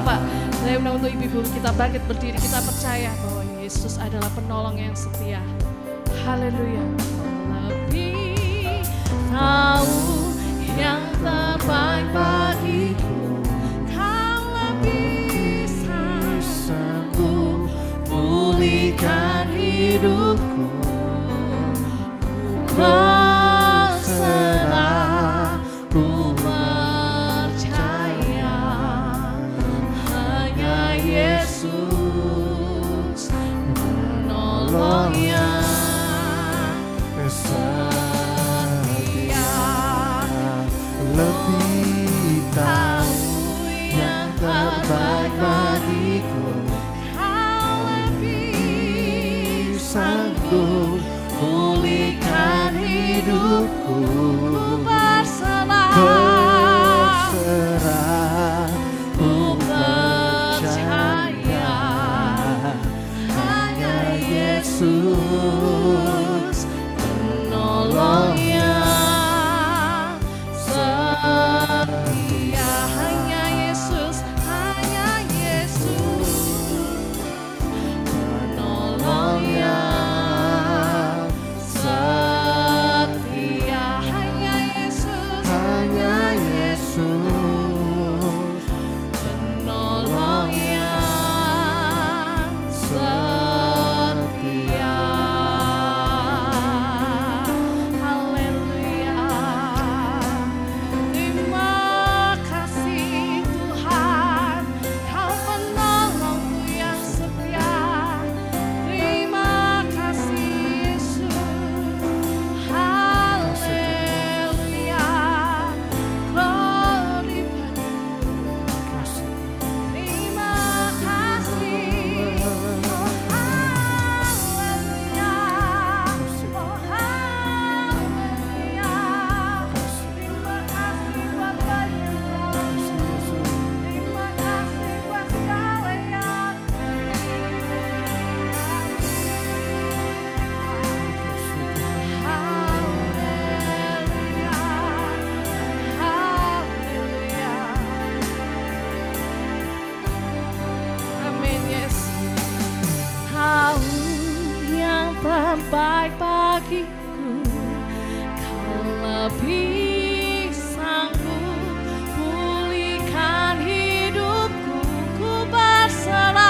Bapak. Saya undang untuk ibu-ibu kita bangkit berdiri, kita percaya bahwa Yesus adalah penolong yang setia. Haleluya. Lebih tahu yang terbaik bagiku, Kau lebih sanggup pulihkan hidupku. Ku berserah, ku percaya, hanya Yesus penolong yang setia. Lebih tahu yang terbaik bagiku, Kau lebih sanggup pulihkan hidupku. Ku berserah, ku percaya, hanya Yesus penolong yang setia. Hanya Yesus, hanya Yesus penolong yang setia. Hanya Yesus, hanya Yesus penolong yang setia. Haleluya. Terima kasih Tuhan, Kau penolongku yang setia. Terima kasih Yesus. Haleluya. Glory padamu. Terima kasih. Oh haleluya. Oh haleluya. Terima kasih Bapa yang dalam. Terima kasih buat segala yang haleluya. Haleluya. Amin, yes. Tahu yang terbaik bagiku, Kau lebih sanggup pulihkan hidupku. Ku berserah,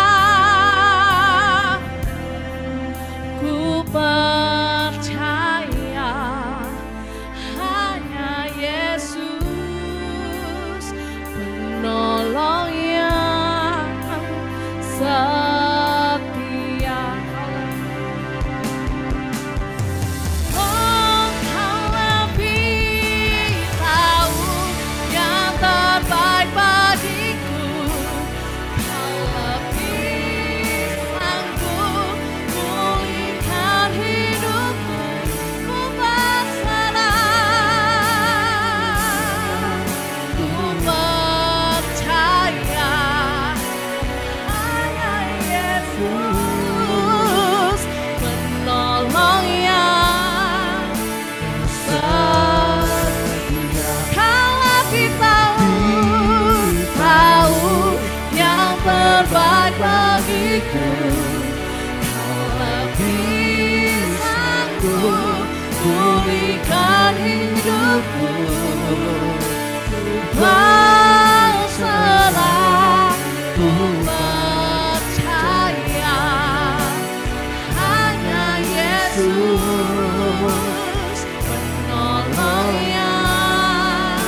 ku percaya, hanya Yesus penolong yang setia. Oh, Kau lebih tahu yang terbaik bagiku. Kau lebih sanggup pulihkan hidupku. Ku berserah, ku percaya, hanya Yesus penolong yang setia. Kau lebih tahu yang terbaik bagiku. Kau lebih sanggup pulihkan hidupku. Ku berserah, ku percaya, hanya Yesus penolong yang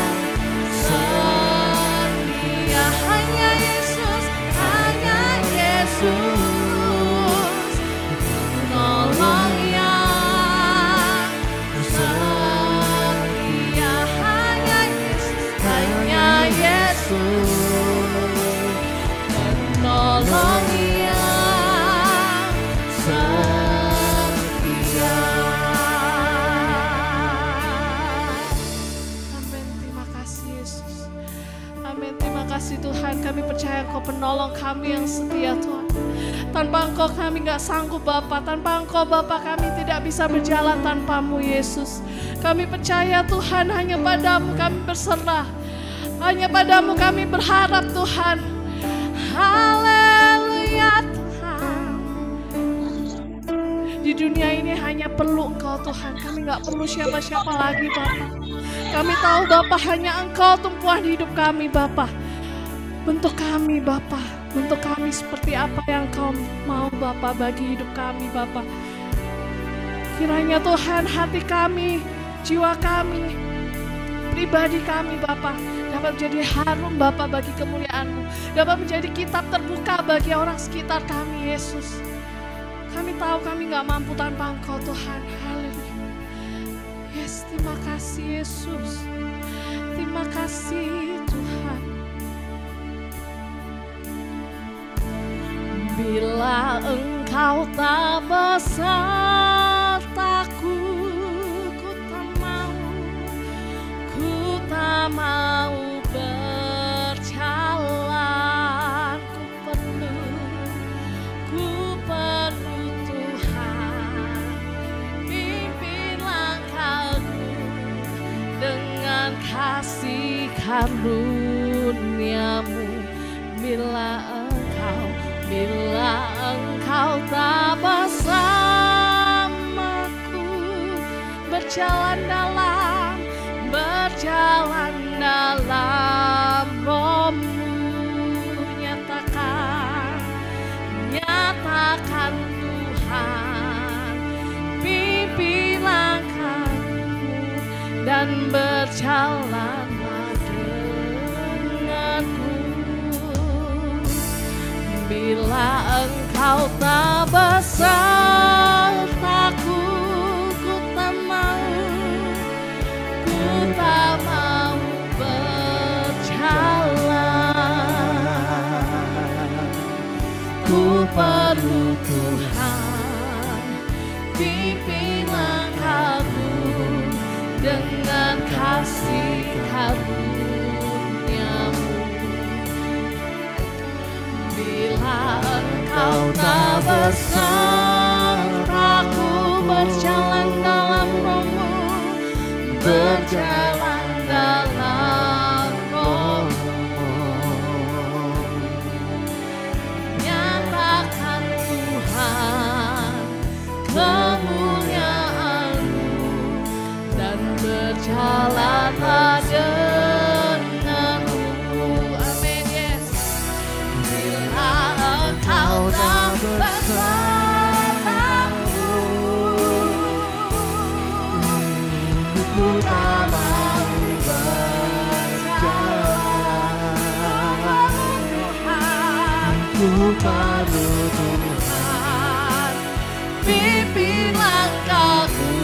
setia. Hanya Yesus, hanya Yesus penolong yang setia. Hanya Yesus, hanya Yesus penolong yang setia. Amin. Terima kasih Yesus. Amin. Terima kasih Tuhan. Kami percaya Engkau penolong kami yang setia Tuhan. Tanpa Engkau kami gak sanggup Bapa. Tanpa Engkau Bapa kami tidak bisa berjalan tanpa-Mu Yesus. Kami percaya Tuhan, hanya pada-Mu kami berserah. Hanya pada-Mu kami berharap Tuhan. Haleluya Tuhan. Di dunia ini hanya perlu Engkau Tuhan. Kami gak perlu siapa-siapa lagi Bapa. Kami tahu Bapa hanya Engkau tumpuan hidup kami Bapa. Bentuk kami Bapa. Bentuk kami seperti apa yang Kau mau Bapa bagi hidup kami Bapa. Kiranya Tuhan hati kami, jiwa kami, pribadi kami Bapa dapat menjadi harum Bapa bagi kemuliaan-Mu. Dapat menjadi kitab terbuka bagi orang sekitar kami Yesus. Kami tahu kami gak mampu tanpa Engkau Tuhan. Haleluya. Yes, terima kasih Yesus. Terima kasih Tuhan. Bila Engkau tak besertaku, ku tak mau berjalan. Ku perlu Tuhan, pimpin langkahku dengan kasih karunia-Mu. Bila Engkau tak bersamaku, berjalan dalam Roh-Mu, nyatakan Tuhan, pimpin langkahku dan berjalanlah denganku. Bila Engkau tak besertaku, ku tak mau berjalan. Ku perlu Tuhan, pimpin langkahku dengan kasih karunia-Mu. Bila Engkau tak besertaku, berjalan dalam Roh-Mu, berjalan dalam Roh-Mu. Nyatakan Tuhan kemuliaan-Mu dan berjalanlah denganmu. Amin. Yes. Bila Engkau tak besertaku, ku tak mau berjalan. Ku perlu Tuhan, pimpin langkahku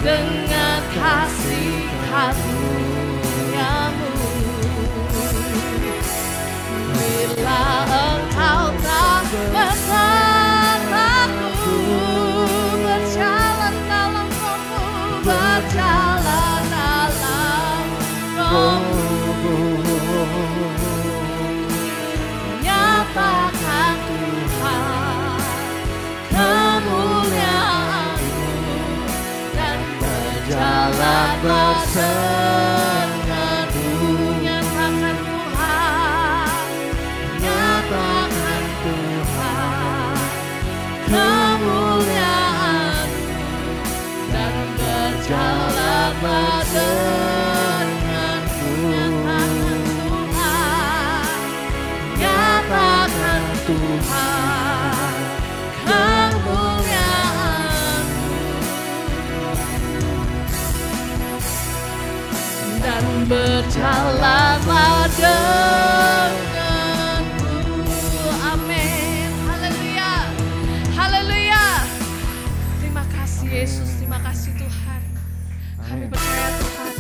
dengan kasih karunia-Mu. Bila Engkau tak besertaku, berjalan dalam Roh-Mu, berjalan dalam Roh-Mu. Nyatakan Tuhan kemuliaan-Mu dan berjalan bersamaku. Nyatakan Tuhan, nyatakan Tuhan kemuliaan-Mu dan berjalan denganku. Nyatakan Tuhan kemuliaan-Mu dan berjalanlah denganku. Amin. Haleluya. Haleluya. Terima kasih Yesus, terima kasih Tuhan. Kami percaya Tuhan,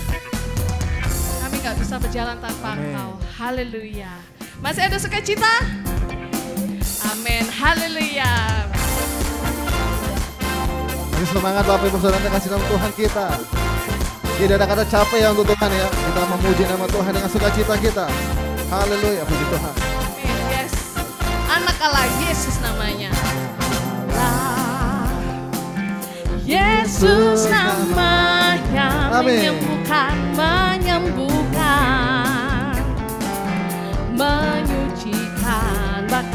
kami gak bisa berjalan tanpa Engkau. Haleluya. Masih ada sukacita? Amin. Haleluya. Ini semangat Bapak Ibu Saudara, kasih nama Tuhan kita. Tidak ada kata capek ya untuk Tuhan ya. Kita memuji nama Tuhan dengan sukacita kita. Haleluya, puji Tuhan. Amin. Yes. Anak Allah Yesus namanya. Yesus namanya. Amin. Menyembuhkan, menyucikan.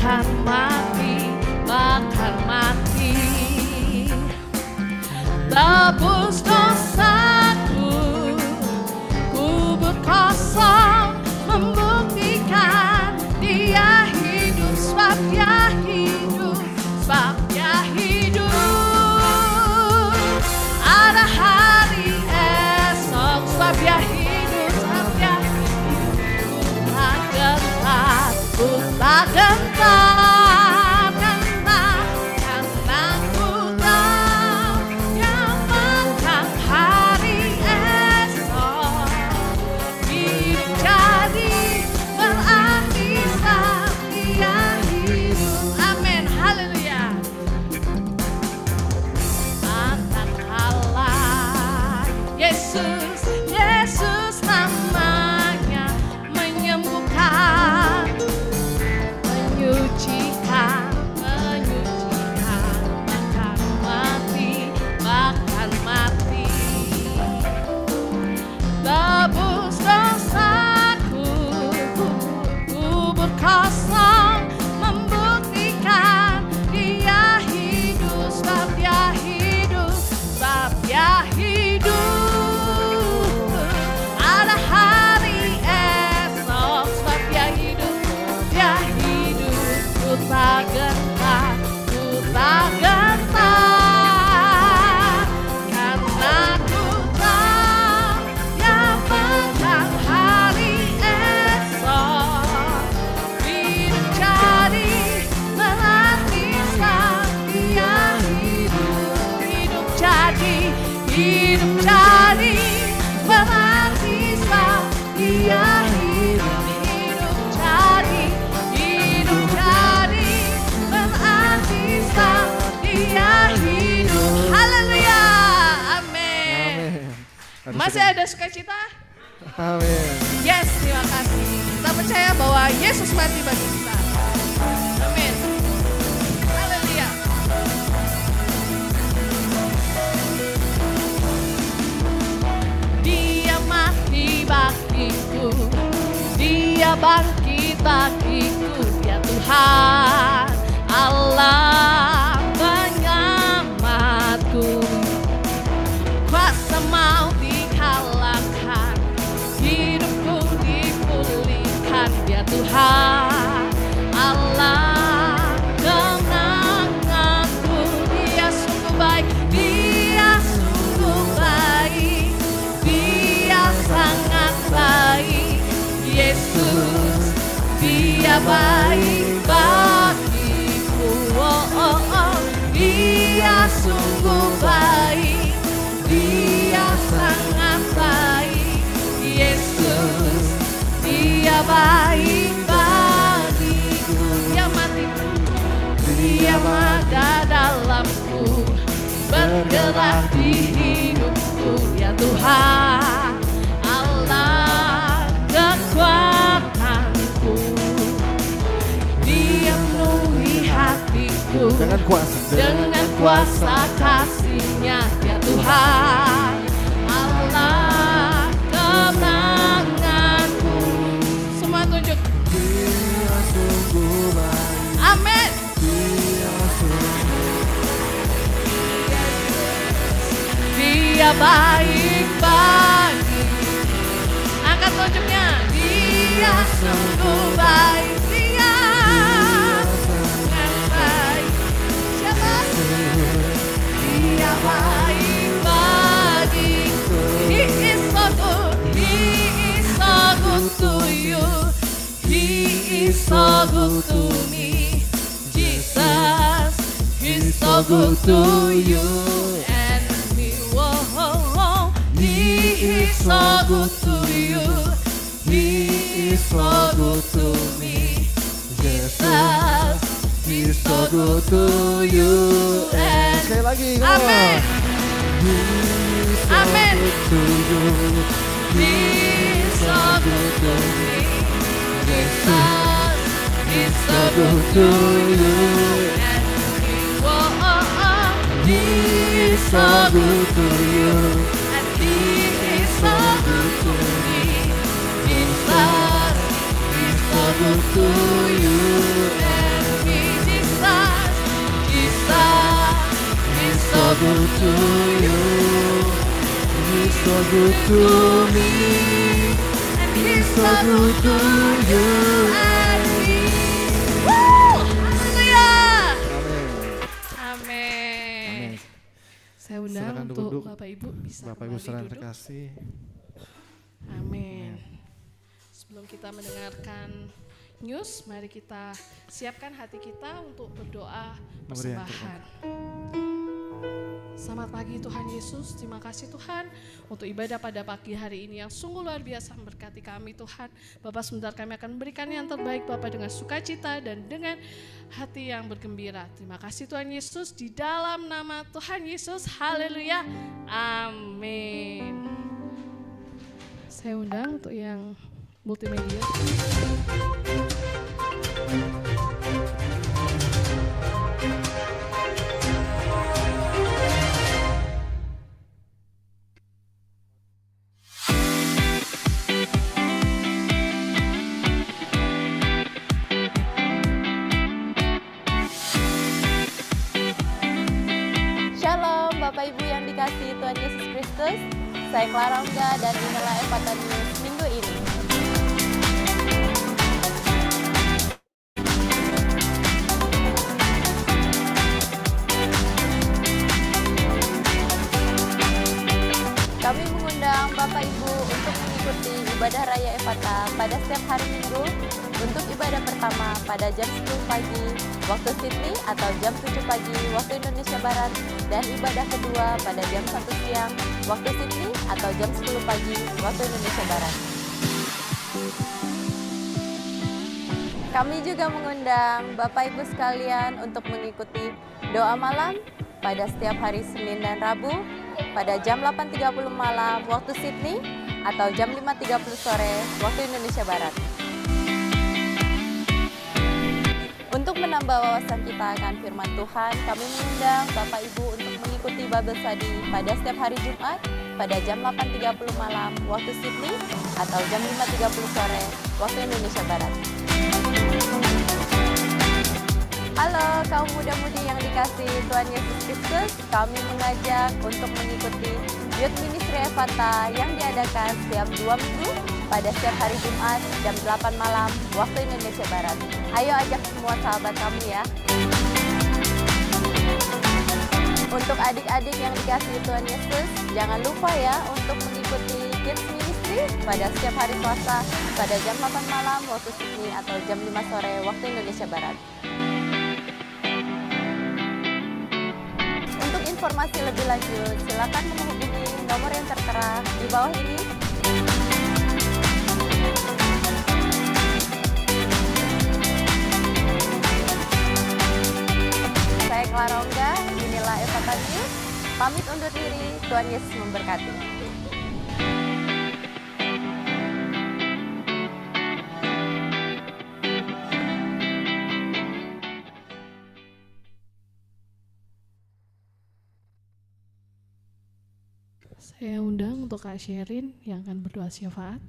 bahkan mati, bahkan mati. Tebus dosaku, kubur kosong membuktikan Dia hidup, sebab Dia hidup, sebab Dia hidup. Ada hari esok, sebab Dia hidup, sebab Dia hidup. Tak gentar, tak gentar. Yesus namanya menyembuhkan, menyucikan, bahkan mati, bahkan mati. Tebus dosaku, kubur kosong membuktikan Dia hidup, sebab Dia hidup, sebab Dia hidup. Tak gentar, tak gentar, karena ku tahu yang menang hari esok. Hidup jadi melatih sang Dia hidup, hidup jadi melatih sang Dia hidup, hidup jadi Dia hidup. Haleluya. Amin. Masih ada sukacita? Amin. Yes, terima kasih. Kita percaya bahwa Yesus mati bagi kita. Amin. Haleluya. Dia mati bagiku, Dia bangkit bagiku, Dia Tuhan Allah penyelamatku. Kuasa maut dikalahkan, hidupku dipulihkan, Dia Tuhan Allah kemenanganku. Dia sungguh baik, Dia sungguh baik, Dia sangat baik. Yesus, Dia baik bagiku. Oh, oh, oh. Dia sungguh baik, Dia sangat baik. Yesus, Dia baik bagiku. Dia mati, Dia ada dalamku, bergerak di hidupku. Ya Tuhan Allah kekuatanku, Dia penuhi hatiku dengan kuasa kasih-Nya. Ya Tuhan Allah kemenanganku. Semua tunjuk. Dia sungguh baik. Amin. Dia baik bagi. Angkat tunjuknya. Dia sungguh baik. Dia sangat baik. Siapa? Dia baik bagiku. He is so good. He is so good to you. He is so good to me. Jesus, He's so good to you and me. Whoa, He is so good to you. He is so good to me. Jesus, He's so good to you and Sekali lagi, Amin. Amin. He's so good to me. Jesus, He's so good to you and me. Whoa, He's so good to you and He is so good to me. Jesus, He's so good to you and good to you. He's so good to me. He's so good to you and me. Haleluya. Amin. Amin. Saya undang Silakan untuk duduk. Bapak Ibu bisa Bapak Ibu kembali saudara duduk. terkasih. Amin. Sebelum kita mendengarkan news, mari kita siapkan hati kita untuk berdoa Memberi yang persembahan. Selamat pagi Tuhan Yesus, terima kasih Tuhan untuk ibadah pada pagi hari ini yang sungguh luar biasa memberkati kami Tuhan. Bapak sebentar kami akan memberikan yang terbaik Bapak dengan sukacita dan dengan hati yang bergembira. Terima kasih Tuhan Yesus, di dalam nama Tuhan Yesus, haleluya, amin. Saya undang untuk yang multimedia. Shalom Bapak Ibu yang dikasihi Tuhan Yesus Kristus. Saya Clara Ongga dan inilah Ephphatha News minggu ini. Kami mengundang Bapak Ibu untuk mengikuti ibadah Raya Ephphatha pada setiap hari Minggu. Untuk ibadah pertama pada jam 10 pagi waktu Sydney atau jam 7 pagi waktu Indonesia Barat, dan ibadah kedua pada jam 1 siang waktu Sydney atau jam 10 pagi waktu Indonesia Barat. Kami juga mengundang Bapak Ibu sekalian untuk mengikuti doa malam pada setiap hari Senin dan Rabu pada jam 8.30 malam waktu Sydney atau jam 5.30 sore waktu Indonesia Barat. Untuk menambah wawasan kita akan firman Tuhan, kami mengundang Bapak Ibu untuk mengikuti Bible Study pada setiap hari Jumat pada jam 8.30 malam waktu Sydney atau jam 5.30 sore waktu Indonesia Barat. Halo kaum muda-mudi yang dikasihi Tuhan Yesus Kristus, kami mengajak untuk mengikuti Youth Ministry Ephphatha yang diadakan setiap 2 minggu pada setiap hari Jumat jam 8 malam waktu Indonesia Barat. Ayo ajak semua sahabat kami ya. Untuk adik-adik yang dikasihi Tuhan Yesus, jangan lupa ya untuk mengikuti Kids Ministry pada setiap hari Selasa pada jam 8 malam waktu Sydney atau jam 5 sore waktu Indonesia Barat. Untuk informasi lebih lanjut, silakan menghubungi nomor yang tertera di bawah ini. Saya Clara Ongga, inilah Ephphatha News. Pamit undur diri, Tuhan Yesus memberkati. Saya undang untuk Kak Sherin yang akan berdoa syafaat.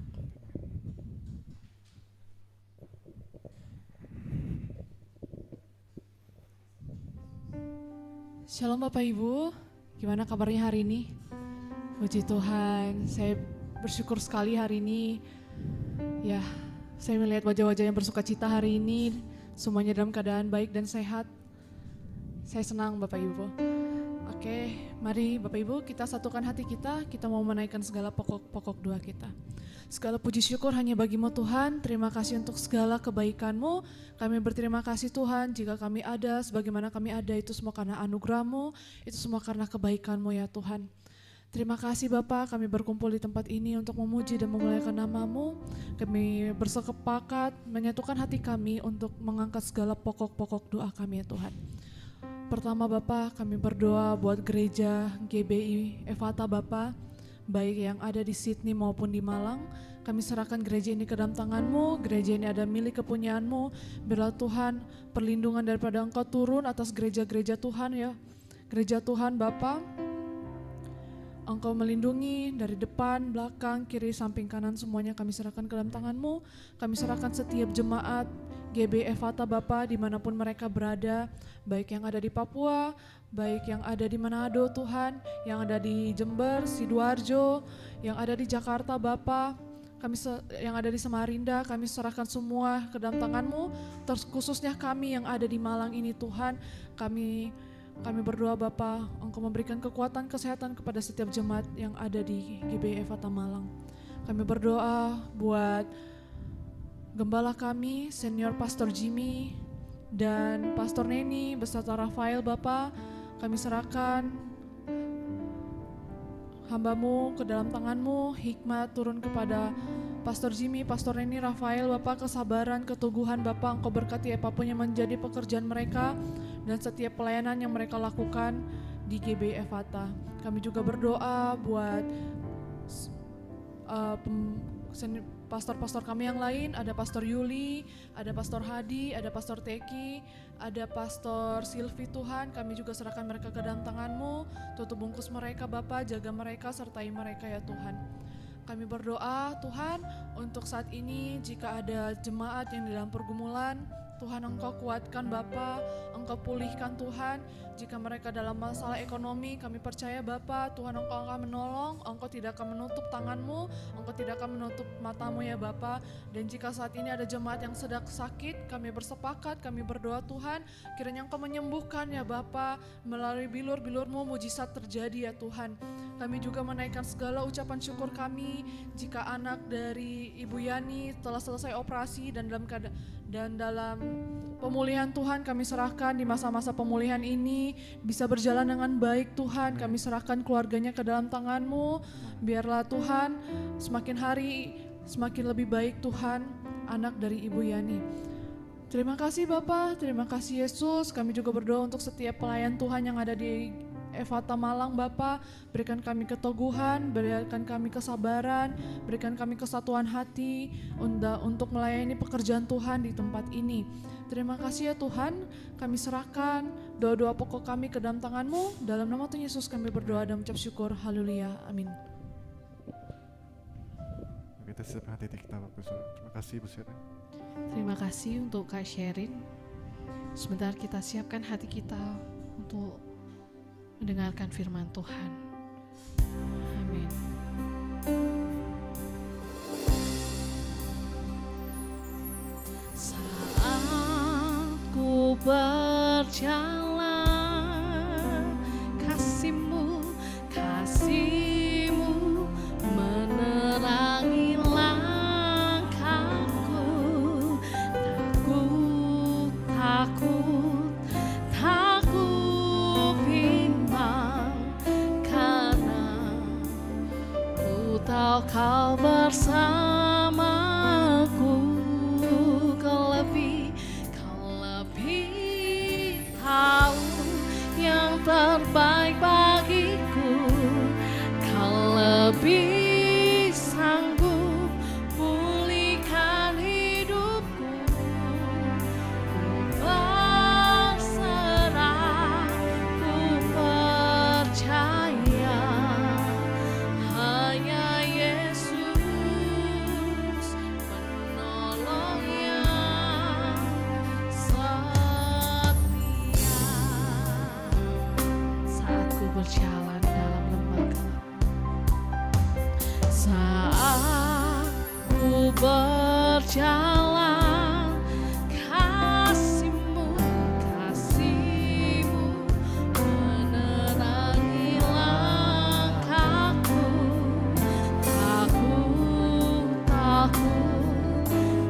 Shalom Bapak Ibu, gimana kabarnya hari ini? Puji Tuhan, saya bersyukur sekali hari ini. Ya, saya melihat wajah-wajah yang bersukacita hari ini, semuanya dalam keadaan baik dan sehat. Saya senang Bapak Ibu. Oke, mari Bapak Ibu kita satukan hati kita mau menaikkan segala pokok-pokok doa kita. Segala puji syukur hanya bagi-Mu Tuhan, terima kasih untuk segala kebaikan-Mu. Kami berterima kasih Tuhan jika kami ada, sebagaimana kami ada itu semua karena anugerah-Mu, itu semua karena kebaikan-Mu ya Tuhan. Terima kasih Bapa, kami berkumpul di tempat ini untuk memuji dan memuliakan nama-Mu. Kami bersepakat menyatukan hati kami untuk mengangkat segala pokok-pokok doa kami ya Tuhan. Pertama Bapak, kami berdoa buat gereja GBI Ephphatha Bapak, baik yang ada di Sydney maupun di Malang. Kami serahkan gereja ini ke dalam tangan-Mu, gereja ini ada milik kepunyaan-Mu. Biarlah Tuhan perlindungan daripada Engkau turun atas gereja-gereja Tuhan ya. Gereja Tuhan Bapak, Engkau melindungi dari depan, belakang, kiri, samping, kanan, semuanya kami serahkan ke dalam tangan-Mu. Kami serahkan setiap jemaat GB Efata Bapa dimanapun mereka berada, baik yang ada di Papua, baik yang ada di Manado Tuhan, yang ada di Jember, Sidoarjo, yang ada di Jakarta Bapa, yang ada di Samarinda, kami serahkan semua ke dalam tangan-Mu, khususnya kami yang ada di Malang ini Tuhan, kami berdoa Bapa, Engkau memberikan kekuatan kesehatan kepada setiap jemaat yang ada di GB Efata Malang. Kami berdoa buat Gembala kami, Senior Pastor Jimmy dan Pastor Neni beserta Rafael Bapa, kami serahkan hamba-Mu ke dalam tangan-Mu, hikmat turun kepada Pastor Jimmy, Pastor Neni, Rafael Bapa, kesabaran, keteguhan Bapa, Engkau berkati apapun yang menjadi pekerjaan mereka dan setiap pelayanan yang mereka lakukan di GB Efata. Kami juga berdoa buat pastor-pastor kami yang lain, ada Pastor Yuli, ada Pastor Hadi, ada Pastor Teki, ada Pastor Silvi Tuhan, kami juga serahkan mereka ke dalam tangan-Mu, tutup bungkus mereka Bapa, jaga mereka, sertai mereka ya Tuhan. Kami berdoa Tuhan, untuk saat ini jika ada jemaat yang di dalam pergumulan, Tuhan Engkau kuatkan Bapa, Engkau pulihkan Tuhan. Jika mereka dalam masalah ekonomi, kami percaya Bapa, Tuhan Engkau akan menolong, Engkau tidak akan menutup tangan-Mu, Engkau tidak akan menutup mata-Mu ya Bapa. Dan jika saat ini ada jemaat yang sedang sakit, kami bersepakat, kami berdoa Tuhan, kiranya Engkau menyembuhkan ya Bapa, melalui bilur-bilur-Mu mujizat terjadi ya Tuhan. Kami juga menaikkan segala ucapan syukur kami jika anak dari Ibu Yani telah selesai operasi dan dalam pemulihan Tuhan, kami serahkan di masa-masa pemulihan ini bisa berjalan dengan baik Tuhan. Kami serahkan keluarganya ke dalam tangan-Mu. Biarlah Tuhan semakin hari semakin lebih baik Tuhan anak dari Ibu Yani. Terima kasih Bapa, terima kasih Yesus. Kami juga berdoa untuk setiap pelayan Tuhan yang ada di Efata Malang Bapa, berikan kami keteguhan, berikan kami kesabaran, berikan kami kesatuan hati untuk melayani pekerjaan Tuhan di tempat ini. Terima kasih ya Tuhan, kami serahkan doa-doa pokok kami ke dalam tangan-Mu, dalam nama Tuhan Yesus kami berdoa dan mengucap syukur, haleluya, amin. Kita siapkan hati kita Bapak Ibu. Terima kasih Bu Sherin. Terima kasih untuk Kak Sherin. Sebentar kita siapkan hati kita untuk mendengarkan firman Tuhan. Amin. Saat ku berjalan, kasih-Mu menerangi langkahku. Takut bimbang, karena ku tahu Kau bersamaku. Kau lebih tahu yang terbaik bagiku. Kau lebih sanggup pulihkan hidupku. Ku berserah, ku percaya, hanya Yesus penolong yang setia. Saat ku berjalan dalam lembah gelap, saat ku berjalan, kasih-Mu menerangi langkahku.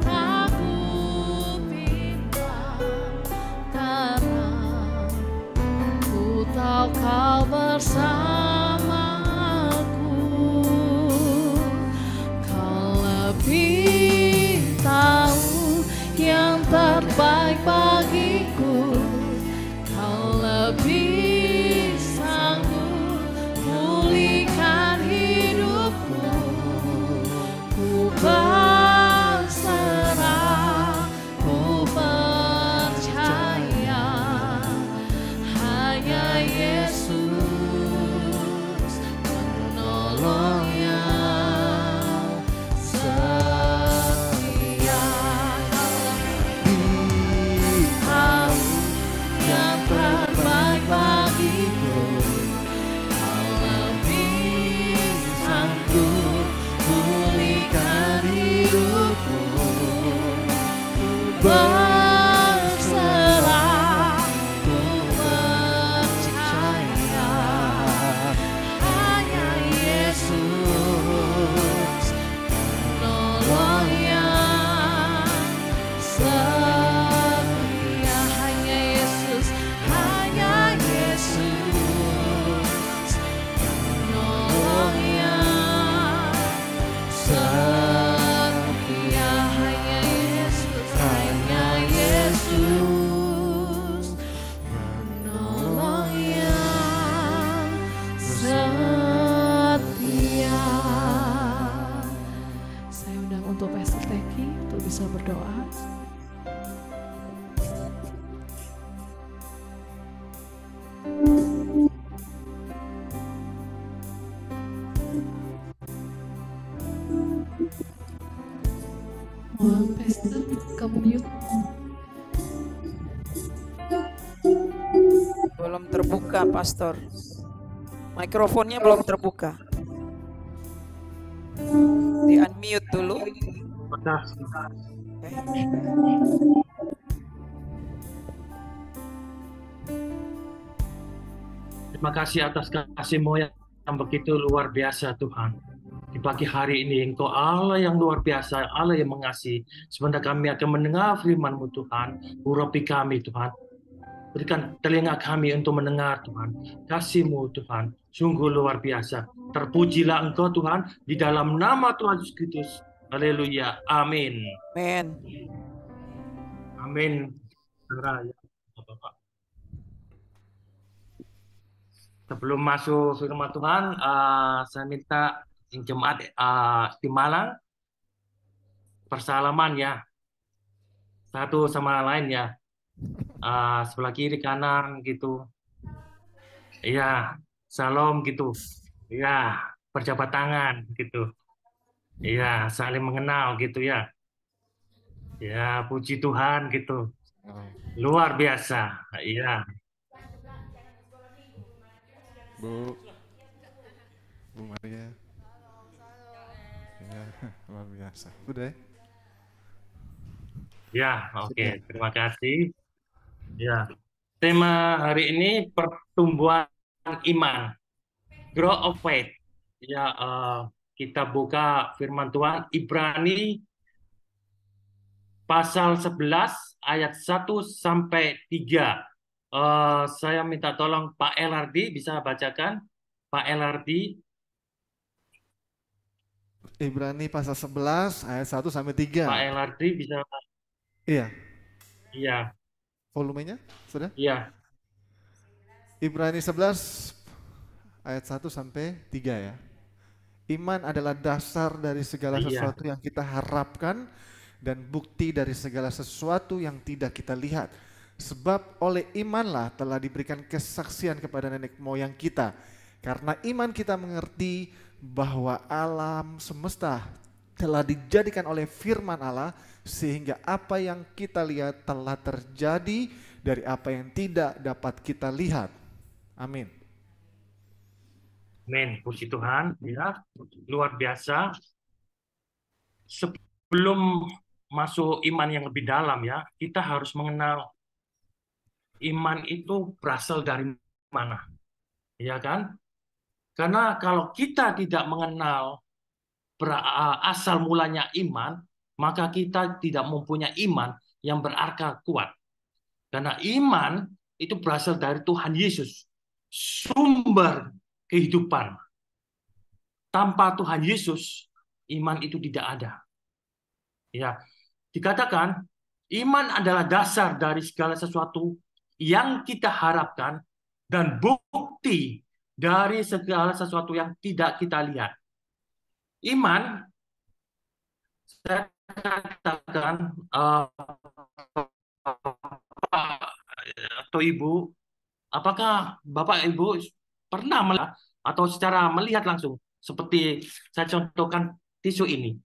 Takut bimbang, karena ku tahu Kau bersamaku. Kau lebih tahu yang terbaik bagiku. Kau lebih sanggup pulihkan hidupku. Ku berserah, ku percaya, hanya Yesus penolong yang setia. Pastor, kamu mute. Belum terbuka, Pastor. Mikrofonnya belum terbuka. Di unmute dulu. Terima kasih atas kasih-Mu yang begitu luar biasa, Tuhan. Di pagi hari ini, Engkau Allah yang luar biasa, Allah yang mengasihi. Sebentar kami akan mendengar firman-Mu, Tuhan. Urapi kami, Tuhan. Berikan telinga kami untuk mendengar, Tuhan. Kasih-Mu, Tuhan, sungguh luar biasa. Terpujilah Engkau, Tuhan, di dalam nama Tuhan Yesus Kristus. Haleluya. Amin. Amin. Amin. Bapak. Sebelum masuk firman Tuhan, saya minta jemaat di Malang bersalaman ya, satu sama lain ya, sebelah kiri kanan gitu, iya, salam gitu, iya, berjabat tangan gitu, iya, saling mengenal gitu ya, ya puji Tuhan gitu, luar biasa, iya. Bu Maria. Ya, luar biasa. Udah ya? Ya, oke. Terima kasih. Ya, tema hari ini pertumbuhan iman, growth of faith. Ya, kita buka firman Tuhan Ibrani pasal 11 ayat 1 sampai 3. Saya minta tolong Pak LRD bisa bacakan. Pak LRD. Ibrani pasal 11 ayat 1 sampai 3. Pak LRD bisa. Iya. Iya. Volumenya sudah? Iya. Ibrani 11 ayat 1 sampai 3 ya. Iman adalah dasar dari segala sesuatu yang kita harapkan dan bukti dari segala sesuatu yang tidak kita lihat. Sebab oleh imanlah telah diberikan kesaksian kepada nenek moyang kita. Karena iman kita mengerti bahwa alam semesta telah dijadikan oleh firman Allah, sehingga apa yang kita lihat telah terjadi dari apa yang tidak dapat kita lihat. Amin. Amin. Puji Tuhan. Ya, luar biasa. Sebelum masuk iman yang lebih dalam ya, kita harus mengenal iman itu berasal dari mana, ya kan? Karena kalau kita tidak mengenal asal mulanya iman, maka kita tidak mempunyai iman yang berakar kuat. Karena iman itu berasal dari Tuhan Yesus, sumber kehidupan. Tanpa Tuhan Yesus, iman itu tidak ada. Ya, dikatakan iman adalah dasar dari segala sesuatu yang kita harapkan dan bukti dari segala sesuatu yang tidak kita lihat. Iman, saya katakan, atau Ibu, apakah Bapak Ibu pernah melihat atau secara melihat langsung, seperti saya contohkan tisu ini.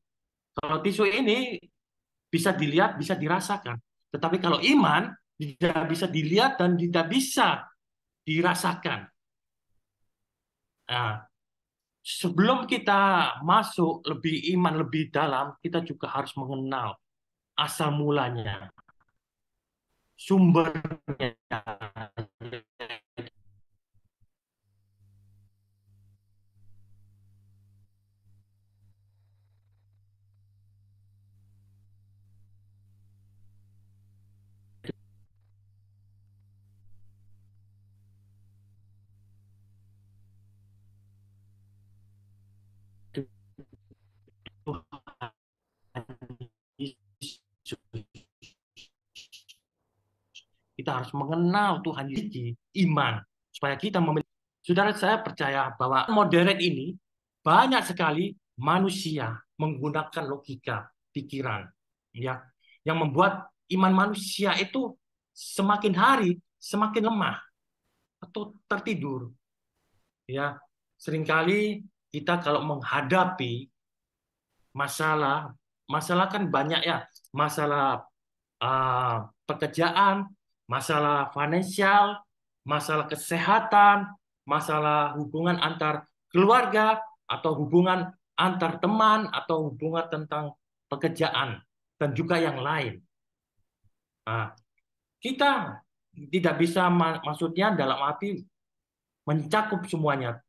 Kalau tisu ini bisa dilihat, bisa dirasakan. Tetapi kalau iman, tidak bisa dilihat dan tidak bisa dirasakan. Nah, sebelum kita masuk lebih iman lebih dalam, kita juga harus mengenal asal mulanya, sumbernya. Kita harus mengenal Tuhan Yesus, iman, supaya kita memiliki. Saudara, saya percaya bahwa modern ini banyak sekali manusia menggunakan logika, pikiran, ya, yang membuat iman manusia itu semakin hari semakin lemah atau tertidur. Ya, seringkali kita kalau menghadapi masalah, masalah kan banyak ya, masalah pekerjaan, masalah finansial, masalah kesehatan, masalah hubungan antar keluarga, atau hubungan antar teman, atau hubungan tentang pekerjaan, dan juga yang lain. Nah, kita tidak bisa, maksudnya dalam arti mencakup semuanya.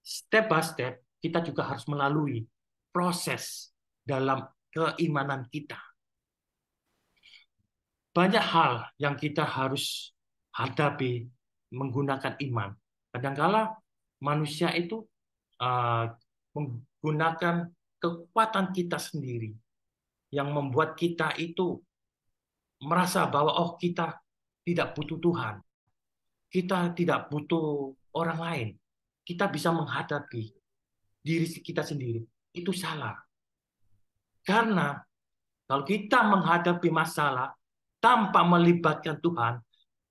Step by step, kita juga harus melalui proses dalam keimanan kita. Banyak hal yang kita harus hadapi menggunakan iman. Kadangkala manusia itu menggunakan kekuatan kita sendiri yang membuat kita itu merasa bahwa kita tidak butuh Tuhan. Kita tidak butuh orang lain. Kita bisa menghadapi diri kita sendiri. Itu salah. Karena kalau kita menghadapi masalah tanpa melibatkan Tuhan,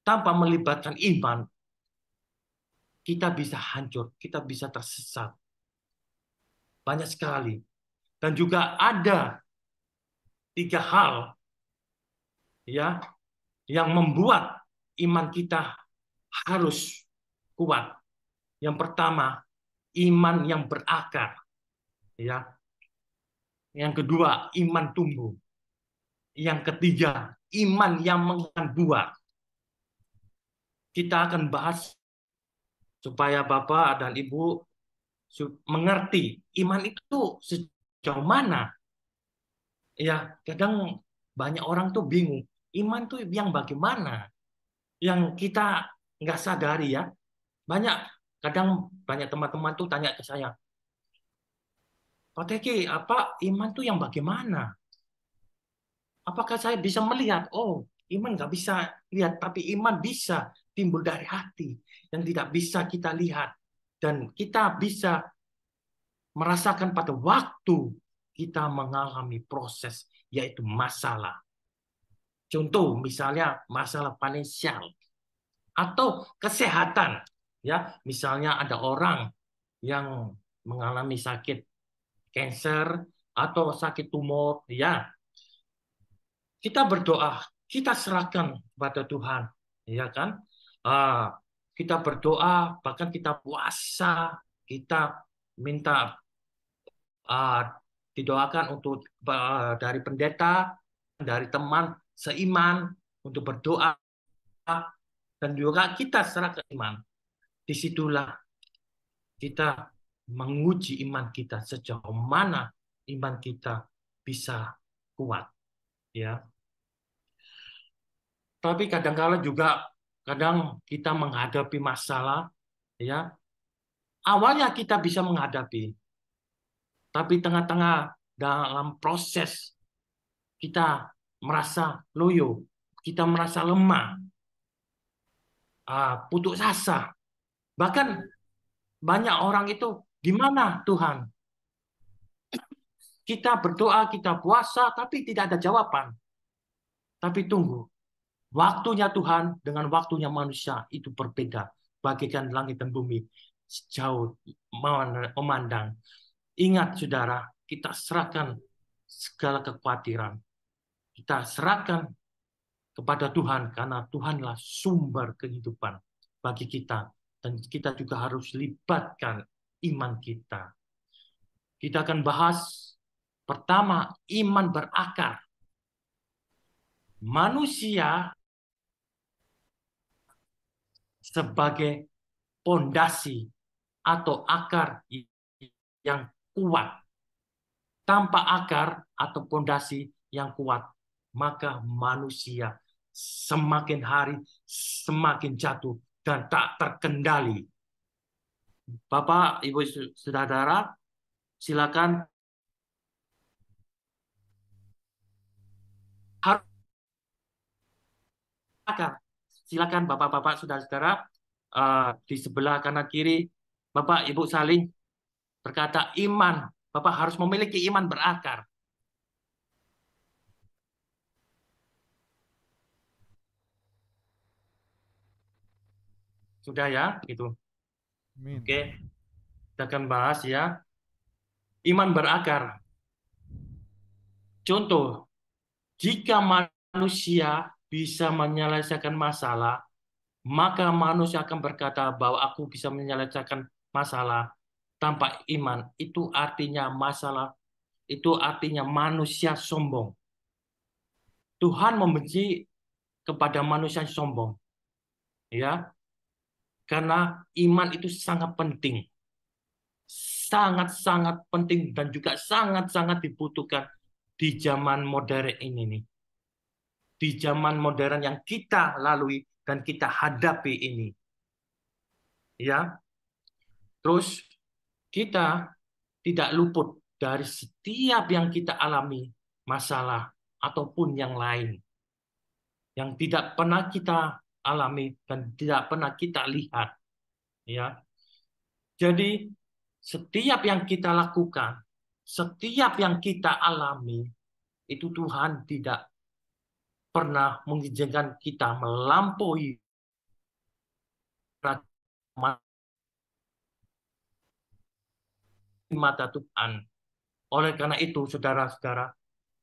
tanpa melibatkan iman, kita bisa hancur, kita bisa tersesat. Banyak sekali. Dan juga ada 3 hal ya yang membuat iman kita harus kuat. Yang pertama, iman yang berakar. Ya. Yang kedua, iman tumbuh. Yang ketiga, iman yang menghasilkan buah. Kita akan bahas supaya Bapak dan Ibu mengerti iman itu sejauh mana. Ya, kadang banyak orang tuh bingung, iman tuh yang bagaimana? Yang kita nggak sadari ya. Kadang banyak teman-teman tuh tanya ke saya, Pak Teki, apa iman tuh yang bagaimana? Apakah saya bisa melihat? Oh, iman nggak bisa lihat, tapi iman bisa timbul dari hati yang tidak bisa kita lihat. Dan kita bisa merasakan pada waktu kita mengalami proses, yaitu masalah. Contoh, misalnya masalah finansial atau kesehatan. Ya, misalnya ada orang yang mengalami sakit kanker atau sakit tumor, ya. Kita berdoa, kita serahkan kepada Tuhan, ya kan? Kita berdoa, bahkan kita puasa, kita minta didoakan untuk dari pendeta, dari teman seiman untuk berdoa, dan juga kita serahkan iman. Disitulah kita menguji iman kita sejauh mana iman kita bisa kuat, ya. Tapi kadang-kala juga kita menghadapi masalah, ya. Awalnya kita bisa menghadapi, tapi tengah-tengah dalam proses kita merasa loyo, kita merasa lemah, putus asa. Bahkan banyak orang itu, gimana Tuhan? Kita berdoa, kita puasa, tapi tidak ada jawaban. Tapi tunggu, waktunya Tuhan dengan waktunya manusia itu berbeda. Bagikan langit dan bumi jauh memandang. Ingat saudara, kita serahkan segala kekhawatiran. Kita serahkan kepada Tuhan karena Tuhanlah sumber kehidupan bagi kita. Dan kita juga harus libatkan iman kita. Kita akan bahas pertama, iman berakar. Manusia sebagai pondasi atau akar yang kuat. Tanpa akar atau pondasi yang kuat, maka manusia semakin hari semakin jatuh dan tak terkendali. Bapak, Ibu, Saudara, silakan. Silakan Bapak-bapak, Saudara-saudara, di sebelah kanan kiri, Bapak, Ibu saling berkata iman. Bapak harus memiliki iman berakar. Sudah ya, gitu. Oke, kita akan bahas ya. Iman berakar. Contoh, jika manusia bisa menyelesaikan masalah, maka manusia akan berkata bahwa aku bisa menyelesaikan masalah tanpa iman. Itu artinya manusia sombong. Tuhan membenci kepada manusia yang sombong. Ya. Karena iman itu sangat penting. Sangat-sangat penting dan juga sangat-sangat dibutuhkan di zaman modern ini nih. Di zaman modern yang kita lalui dan kita hadapi ini. Ya. Terus kita tidak luput dari setiap yang kita alami, masalah ataupun yang lain. Yang tidak pernah kita alami dan tidak pernah kita lihat. Ya. Jadi setiap yang kita lakukan, setiap yang kita alami, itu Tuhan tidak pernah mengizinkan kita melampaui mata Tuhan. Oleh karena itu, saudara-saudara,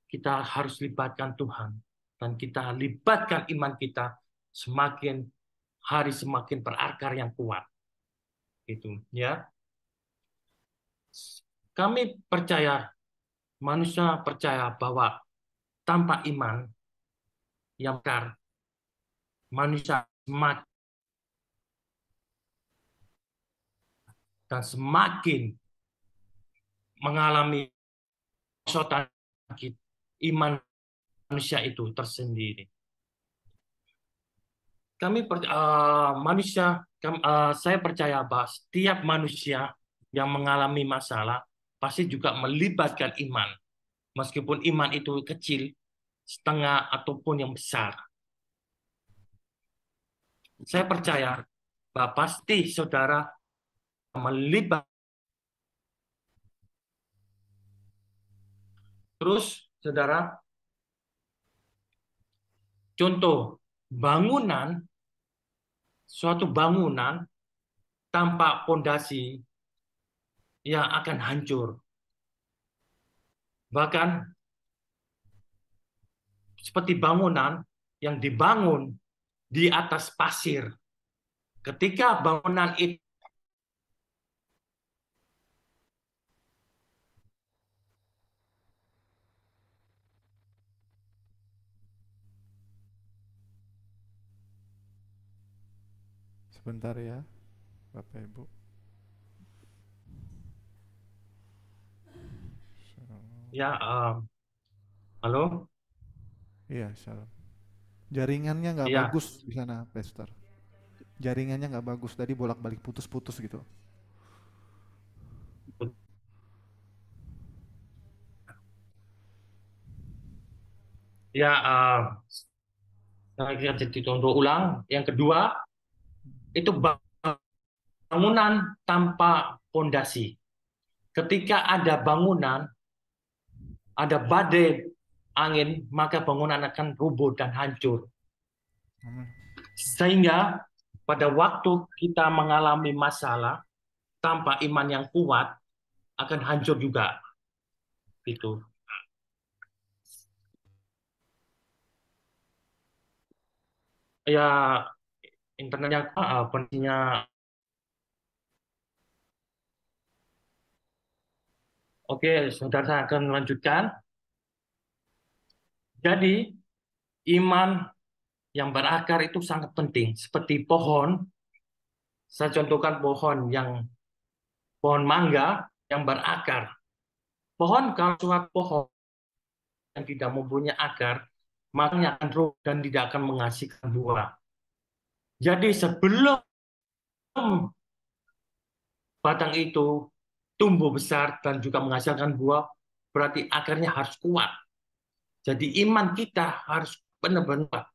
kita harus libatkan Tuhan. Dan kita libatkan iman kita semakin hari semakin berakar yang kuat. Itu, ya. Kami percaya, manusia percaya bahwa tanpa iman yang benar, manusia semakin mengalami kesotan iman manusia itu tersendiri. Saya percaya bahwa setiap manusia yang mengalami masalah pasti juga melibatkan iman. Meskipun iman itu kecil, setengah ataupun yang besar. Saya percaya bahwa pasti saudara melibat. Terus, saudara, contoh suatu bangunan tanpa pondasi yang akan hancur. Bahkan seperti bangunan yang dibangun di atas pasir. Ketika bangunan itu Sebentar ya, Bapak Ibu. ya, halo? Iya, shalom. Jaringannya nggak Ya. bagus di sana, Pastor. Jaringannya nggak bagus, tadi bolak-balik putus-putus gitu. Ya, saya jadi contoh ulang. Yang kedua, itu bangunan tanpa pondasi. Ketika ada bangunan, ada badai angin, maka bangunan akan rubuh dan hancur. Sehingga pada waktu kita mengalami masalah tanpa iman yang kuat akan hancur juga. Gitu. Ya, internetnya koneksinya. Oke, saudara, saya akan melanjutkan. Jadi, iman yang berakar itu sangat penting. Seperti pohon, saya contohkan pohon mangga yang berakar. Kalau suatu pohon yang tidak mempunyai akar, makanya akan rubuh dan tidak akan menghasilkan buah. Jadi sebelum batang itu tumbuh besar dan juga menghasilkan buah, berarti akarnya harus kuat. Jadi iman kita harus benar-benar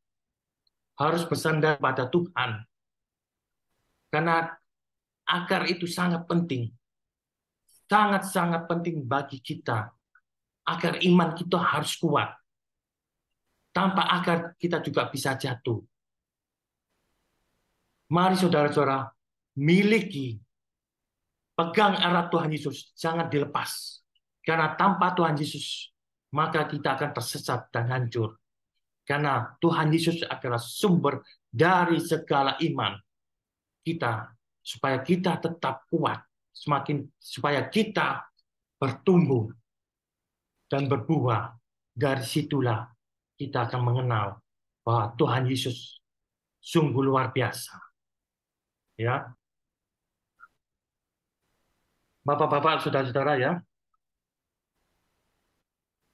harus bersandar pada Tuhan. Karena akar itu sangat penting. Sangat-sangat penting bagi kita. Akar iman kita harus kuat. Tanpa akar kita juga bisa jatuh. Mari saudara-saudara, pegang erat Tuhan Yesus, jangan dilepas. Karena tanpa Tuhan Yesus, maka kita akan tersesat dan hancur. Karena Tuhan Yesus adalah sumber dari segala iman kita, supaya kita tetap kuat, supaya kita bertumbuh dan berbuah. Dari situlah kita akan mengenal bahwa Tuhan Yesus sungguh luar biasa. Ya, Bapak-bapak, saudara-saudara ya,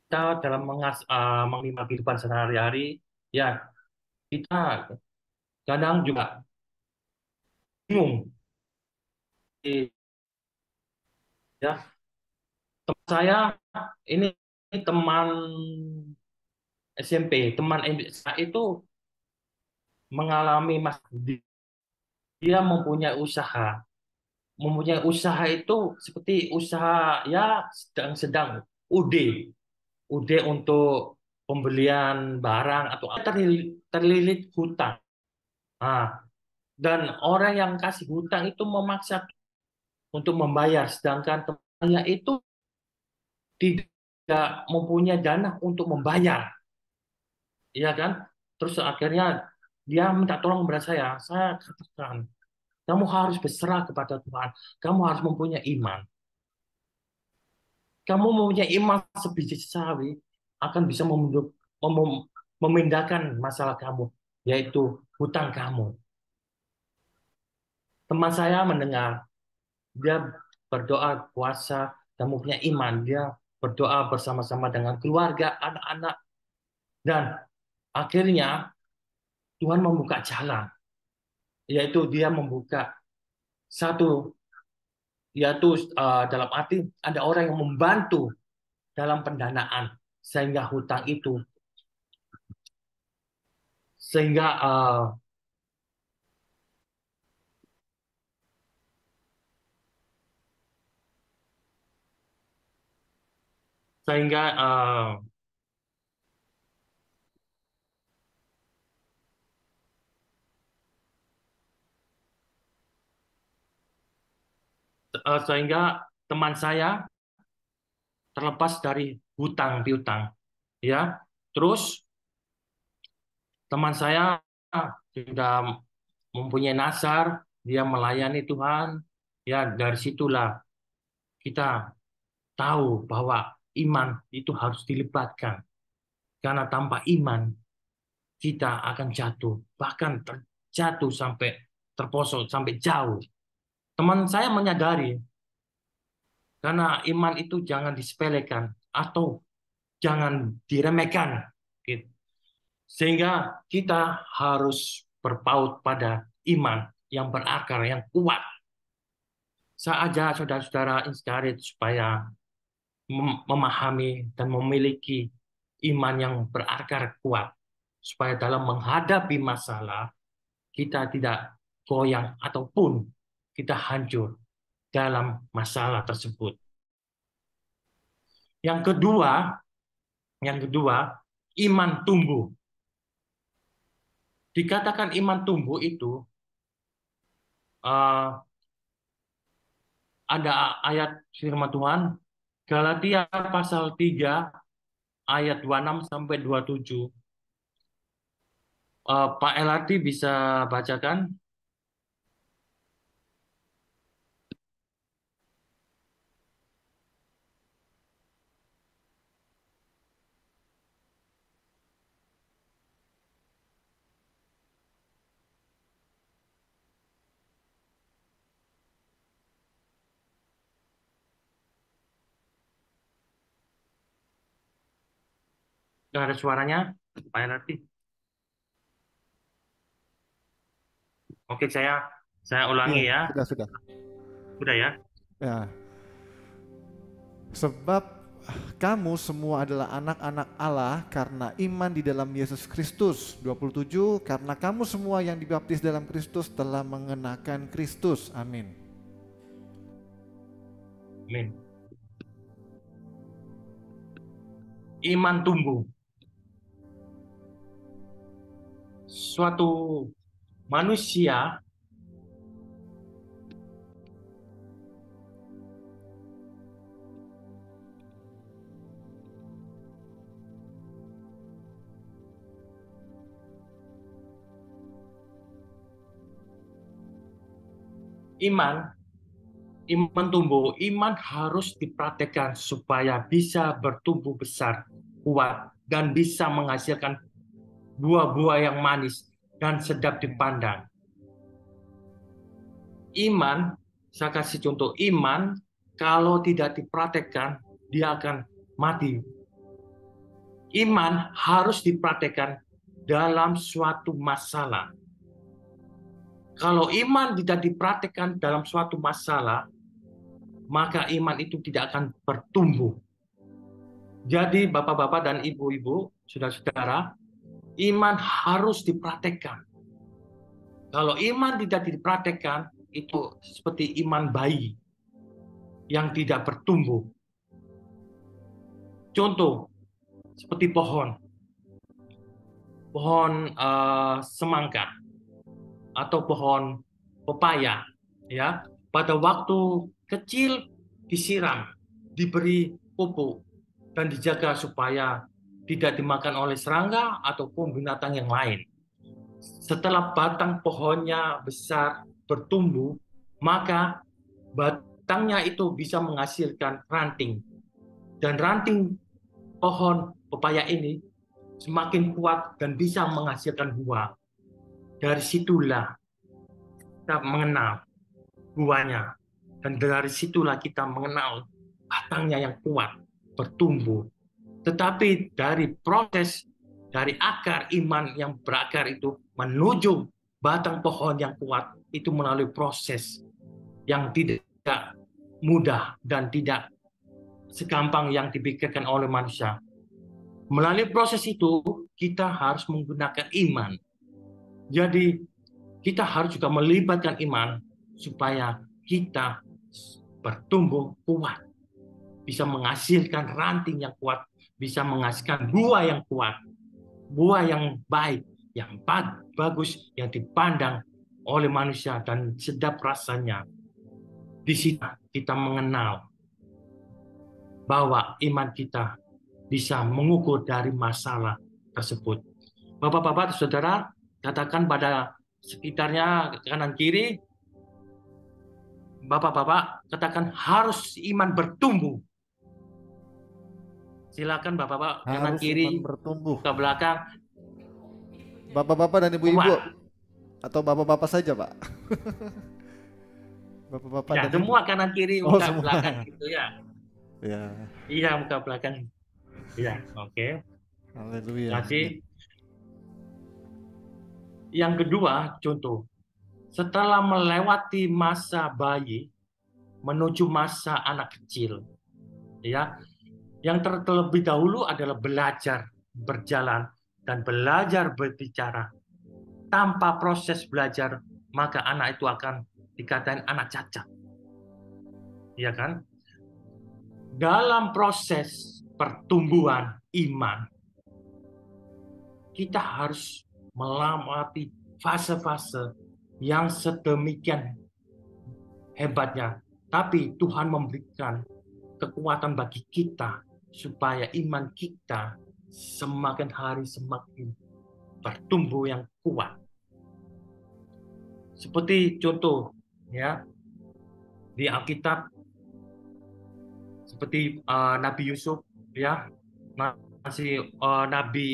kita dalam mengenal kehidupan sehari-hari, ya kita kadang juga bingung. Ya, teman saya ini teman SMP, teman saya itu mengalami dia mempunyai usaha itu seperti usaha ya sedang-sedang UD untuk pembelian barang atau terlilit hutang. Nah, dan orang yang kasih hutang itu memaksa untuk membayar, sedangkan teman saya itu tidak mempunyai dana untuk membayar, ya kan? Terus akhirnya dia minta tolong kepada saya katakan, kamu harus berserah kepada Tuhan, kamu harus mempunyai iman. Kamu mempunyai iman sebiji sawi akan bisa memindahkan masalah kamu, yaitu hutang kamu. Teman saya mendengar, dia berdoa puasa dan mempunyai iman, dia berdoa bersama-sama dengan keluarga, anak-anak, dan akhirnya Tuhan membuka jalan, yaitu dia membuka satu, yaitu dalam arti ada orang yang membantu dalam pendanaan sehingga hutang itu sehingga sehingga sehingga teman saya terlepas dari hutang piutang, ya. Terus teman saya sudah mempunyai nasar, dia melayani Tuhan, ya. Dari situlah kita tahu bahwa iman itu harus dilibatkan, karena tanpa iman kita akan jatuh, bahkan terjatuh sampai terposok sampai jauh. Teman saya menyadari, karena iman itu jangan disepelekan atau jangan diremehkan, gitu. Sehingga kita harus berpaut pada iman yang berakar, yang kuat. Saya ajak saudara-saudara Inspirit supaya memahami dan memiliki iman yang berakar kuat, supaya dalam menghadapi masalah kita tidak goyang ataupun kita hancur dalam masalah tersebut. Yang kedua, iman tumbuh. Dikatakan iman tumbuh itu ada ayat firman Tuhan Galatia pasal 3 ayat 26 sampai 27. Pak LRT bisa bacakan? Nggak ada suaranya, Pak LRT. Oke, saya ulangi ya. Sudah. Sudah ya? Ya. Sebab kamu semua adalah anak-anak Allah karena iman di dalam Yesus Kristus. 27, karena kamu semua yang dibaptis dalam Kristus telah mengenakan Kristus. Amin. Amin. Iman tumbuh. Suatu manusia iman tumbuh, iman harus dipraktekkan supaya bisa bertumbuh besar, kuat, dan bisa menghasilkan buah-buah yang manis dan sedap dipandang. Iman, saya kasih contoh, iman kalau tidak dipraktekkan, dia akan mati. Iman harus dipraktekkan dalam suatu masalah. Kalau iman tidak dipraktekkan dalam suatu masalah, maka iman itu tidak akan bertumbuh. Jadi bapak-bapak dan ibu-ibu, saudara-saudara, iman harus dipraktekkan. Kalau iman tidak dipraktekkan, itu seperti iman bayi yang tidak bertumbuh. Contoh, seperti pohon semangka atau pohon pepaya, ya. Pada waktu kecil disiram, diberi pupuk, dan dijaga supaya tidak dimakan oleh serangga ataupun binatang yang lain. Setelah batang pohonnya besar bertumbuh, maka batangnya itu bisa menghasilkan ranting. Dan ranting pohon pepaya ini semakin kuat dan bisa menghasilkan buah. Dari situlah kita mengenal buahnya. Dan dari situlah kita mengenal batangnya yang kuat, bertumbuh. Tetapi dari proses, dari akar iman yang berakar itu menuju batang pohon yang kuat, itu melalui proses yang tidak mudah dan tidak segampang yang dipikirkan oleh manusia. Melalui proses itu, kita harus menggunakan iman. Jadi, kita harus juga melibatkan iman supaya kita bertumbuh kuat, bisa menghasilkan ranting yang kuat, bisa menghasilkan buah yang kuat, buah yang baik, yang bagus, yang dipandang oleh manusia dan sedap rasanya. Di situ kita mengenal bahwa iman kita bisa mengukur dari masalah tersebut. Bapak-bapak, saudara, katakan pada sekitarnya kanan kiri, bapak-bapak katakan harus iman bertumbuh. Silakan bapak-bapak kanan kiri, bertumbuh. ke belakang. Bapak-bapak dan ibu-ibu atau bapak-bapak saja, Pak? Bapak-bapak Ya, dan semua ibu. kanan kiri, Oh, muka semua. belakang gitu ya. Ya, Iya, muka belakang. Iya, oke. haleluya. Kasih. Yang kedua, contoh. Setelah melewati masa bayi menuju masa anak kecil, ya. Yang terlebih dahulu adalah belajar berjalan dan belajar berbicara. Tanpa proses belajar, maka anak itu akan dikatakan anak cacat. Ya kan? Dalam proses pertumbuhan iman, kita harus melewati fase-fase yang sedemikian hebatnya. Tapi Tuhan memberikan kekuatan bagi kita supaya iman kita semakin hari semakin bertumbuh yang kuat. Seperti contoh, ya, di Alkitab, seperti Nabi Yusuf, ya, Nabi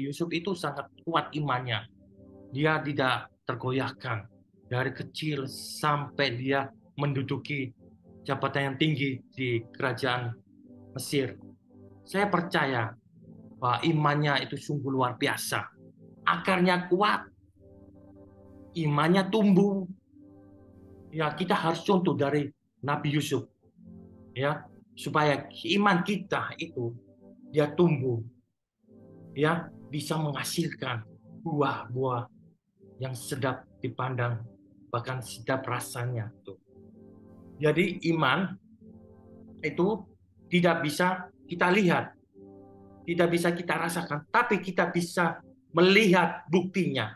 Yusuf itu sangat kuat imannya. Dia tidak tergoyahkan dari kecil sampai dia menduduki jabatan yang tinggi di kerajaan Mesir. Saya percaya bahwa imannya itu sungguh luar biasa. Akarnya kuat, imannya tumbuh. Ya, kita harus contoh dari Nabi Yusuf, ya, supaya iman kita itu dia tumbuh, ya, bisa menghasilkan buah-buah yang sedap dipandang, bahkan sedap rasanya. Jadi iman itu tidak bisa kita lihat, tidak bisa kita rasakan, tapi kita bisa melihat buktinya,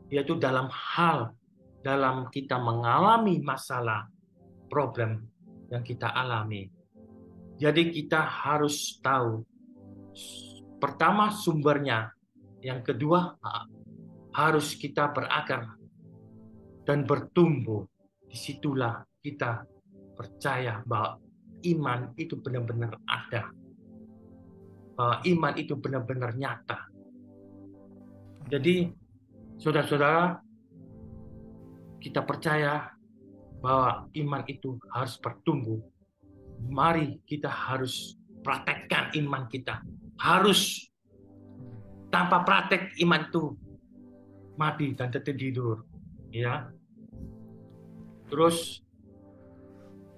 yaitu dalam kita mengalami masalah, problem yang kita alami. Jadi kita harus tahu, pertama sumbernya, yang kedua harus kita berakar dan bertumbuh. disitulah kita percaya bahwa iman itu benar-benar ada. Bahwa iman itu benar-benar nyata. Jadi, saudara-saudara, kita percaya bahwa iman itu harus bertumbuh. Mari kita harus praktekkan iman kita. Harus. Tanpa praktek iman itu mati dan tertidur. Ya. Terus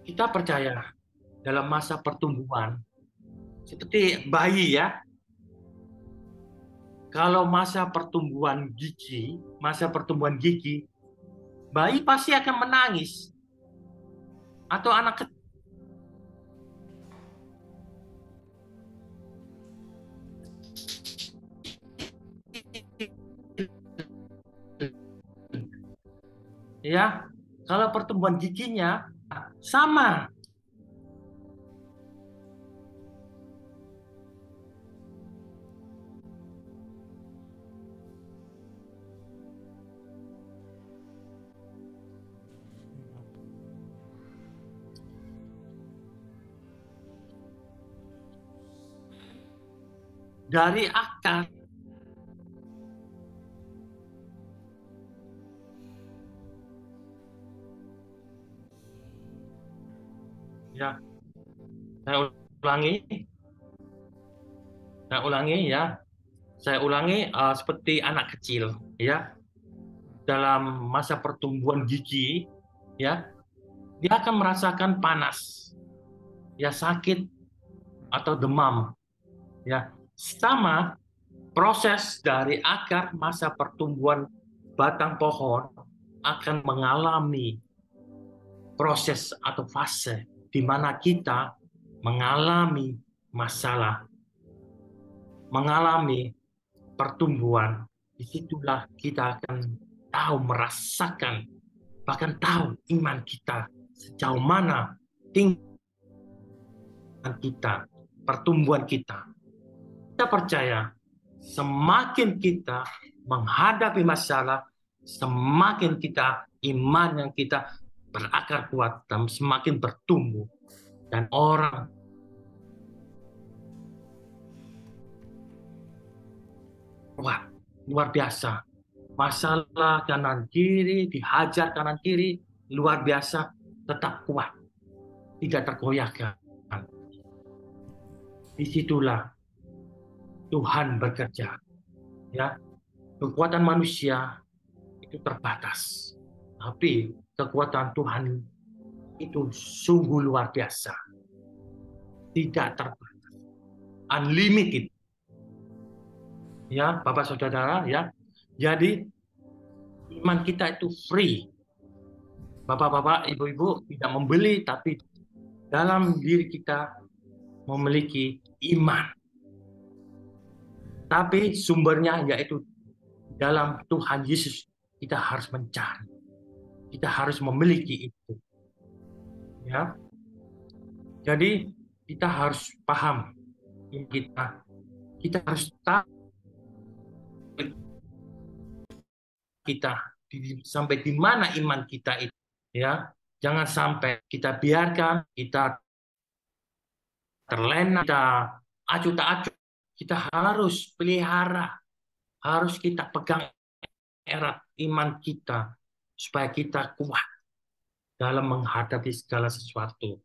kita percaya dalam masa pertumbuhan seperti bayi ya. Kalau masa pertumbuhan gigi, bayi pasti akan menangis. Atau anak kecil. Ya, kalau pertumbuhan giginya sama. Dari akar ya, saya ulangi seperti anak kecil ya, dalam masa pertumbuhan gigi ya, dia akan merasakan panas ya, sakit atau demam ya. Sama proses dari akar masa pertumbuhan batang pohon akan mengalami proses atau fase di mana kita mengalami masalah, mengalami pertumbuhan. Disitulah kita akan tahu, merasakan, bahkan tahu iman kita sejauh mana tingkat kita, pertumbuhan kita. Kita percaya semakin kita menghadapi masalah, semakin kita iman yang kita berakar kuat dan semakin bertumbuh. Dan orang kuat, luar biasa. Masalah kanan kiri, dihajar kanan kiri, luar biasa, tetap kuat. Tidak tergoyahkan. Disitulah Tuhan bekerja. Ya, kekuatan manusia itu terbatas, tapi kekuatan Tuhan itu sungguh luar biasa, tidak terbatas, unlimited. Ya, Bapak Saudara, ya. Jadi iman kita itu free. Bapak-bapak, ibu-ibu tidak membeli, tapi dalam diri kita memiliki iman. Tapi sumbernya yaitu dalam Tuhan Yesus. Kita harus mencari. Kita harus memiliki itu. Ya. Jadi kita harus paham kita harus tahu kita sampai di mana iman kita itu. Ya, jangan sampai kita biarkan kita terlena, kita acuh tak acuh. Kita harus pelihara, harus kita pegang erat iman kita supaya kita kuat dalam menghadapi segala sesuatu.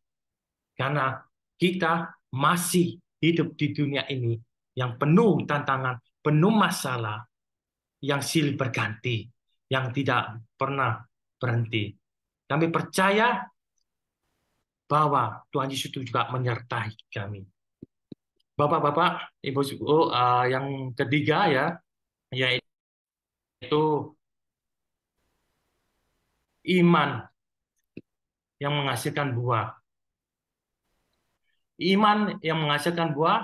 Karena kita masih hidup di dunia ini yang penuh tantangan, penuh masalah, yang silih berganti, yang tidak pernah berhenti. Kami percaya bahwa Tuhan Yesus itu juga menyertai kami. Bapak-bapak, ibu-ibu, yang ketiga ya, yaitu iman yang menghasilkan buah. Iman yang menghasilkan buah,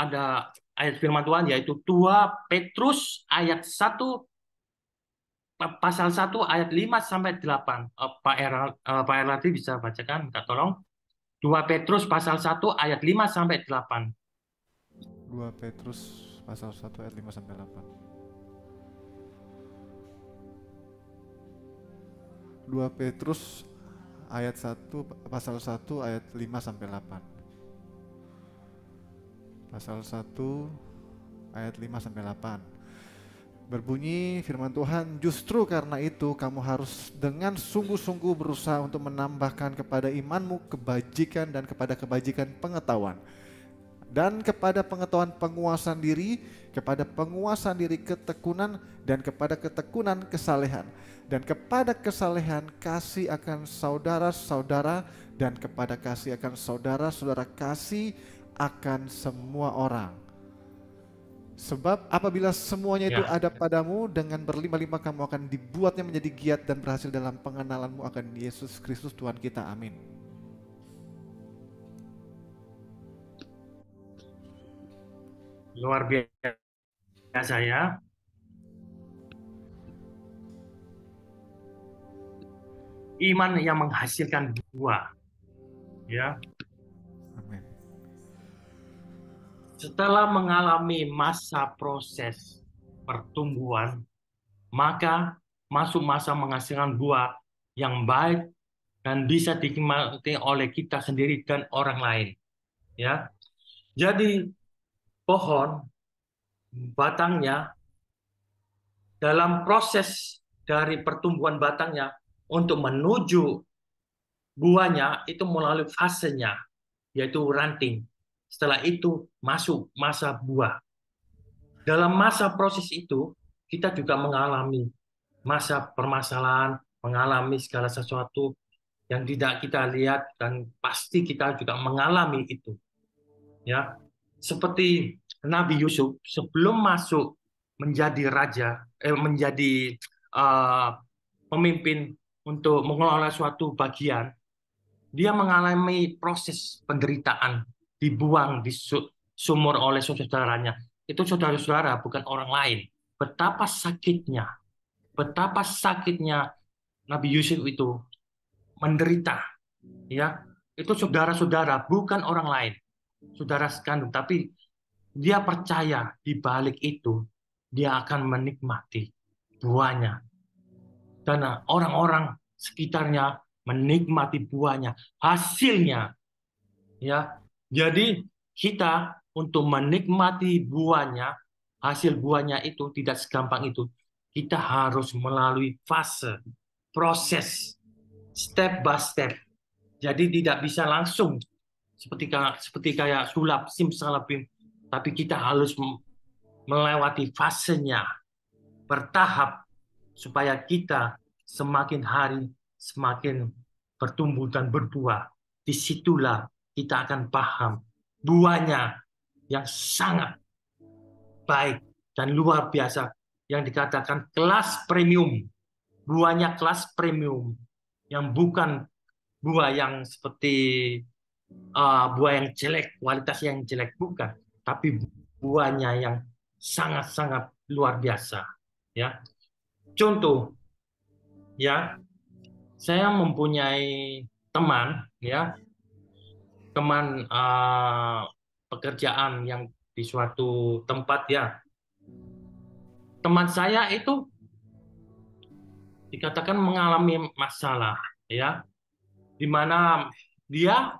ada ayat firman Tuhan yaitu 2 Petrus ayat 1 pasal 1 ayat 5 sampai 8. Pak Erlati bisa bacakan, minta tolong. 2 Petrus pasal 1 ayat 5 sampai 8. 2 Petrus pasal 1 ayat 5 sampai 8. 2 Petrus ayat 1, pasal 1 ayat 5 sampai 8. Pasal 1 ayat 5 sampai 8. Berbunyi firman Tuhan, justru karena itu kamu harus dengan sungguh-sungguh berusaha untuk menambahkan kepada imanmu kebajikan dan kepada kebajikan pengetahuan. Dan kepada pengetahuan penguasaan diri, kepada penguasaan diri ketekunan, dan kepada ketekunan kesalehan. Dan kepada kesalehan kasih akan saudara-saudara, dan kepada kasih akan saudara-saudara kasih akan semua orang. Sebab apabila semuanya itu ada padamu, dengan berlimpah-limpah kamu akan dibuatnya menjadi giat dan berhasil dalam pengenalanmu akan Yesus Kristus Tuhan kita. Amin. Luar biasa ya. Iman yang menghasilkan buah. Ya. Amin. Setelah mengalami masa proses pertumbuhan, maka masuk masa menghasilkan buah yang baik dan bisa dinikmati oleh kita sendiri dan orang lain. Ya. Jadi pohon batangnya dalam proses dari pertumbuhan batangnya untuk menuju buahnya itu melalui fasenya, yaitu ranting. Setelah itu masuk masa buah. Dalam masa proses itu kita juga mengalami masa permasalahan, mengalami segala sesuatu yang tidak kita lihat, dan pasti kita juga mengalami itu. Ya, seperti Nabi Yusuf sebelum masuk menjadi raja, menjadi pemimpin untuk mengelola suatu bagian, dia mengalami proses penderitaan, dibuang di sumur oleh saudaranya. Itu saudara-saudara, bukan orang lain. Betapa sakitnya Nabi Yusuf itu menderita. Ya, itu saudara-saudara, bukan orang lain. Saudara sekandung, tapi dia percaya di balik itu dia akan menikmati buahnya. Dan orang-orang sekitarnya menikmati buahnya, hasilnya. Ya. Jadi kita untuk menikmati buahnya, hasil buahnya itu tidak segampang itu. Kita harus melalui fase, proses, step by step. Jadi tidak bisa langsung seperti kayak sulap simsalabim, tapi kita harus melewati fasenya bertahap supaya kita semakin hari semakin bertumbuh dan berbuah. Disitulah kita akan paham buahnya yang sangat baik dan luar biasa, yang dikatakan kelas premium. Buahnya kelas premium, yang bukan buah yang seperti buah yang jelek, kualitas yang jelek, bukan, tapi buahnya yang sangat-sangat luar biasa. Ya, contoh, ya, saya mempunyai teman, ya, teman pekerjaan yang di suatu tempat, ya. Teman saya itu dikatakan mengalami masalah, ya, di mana dia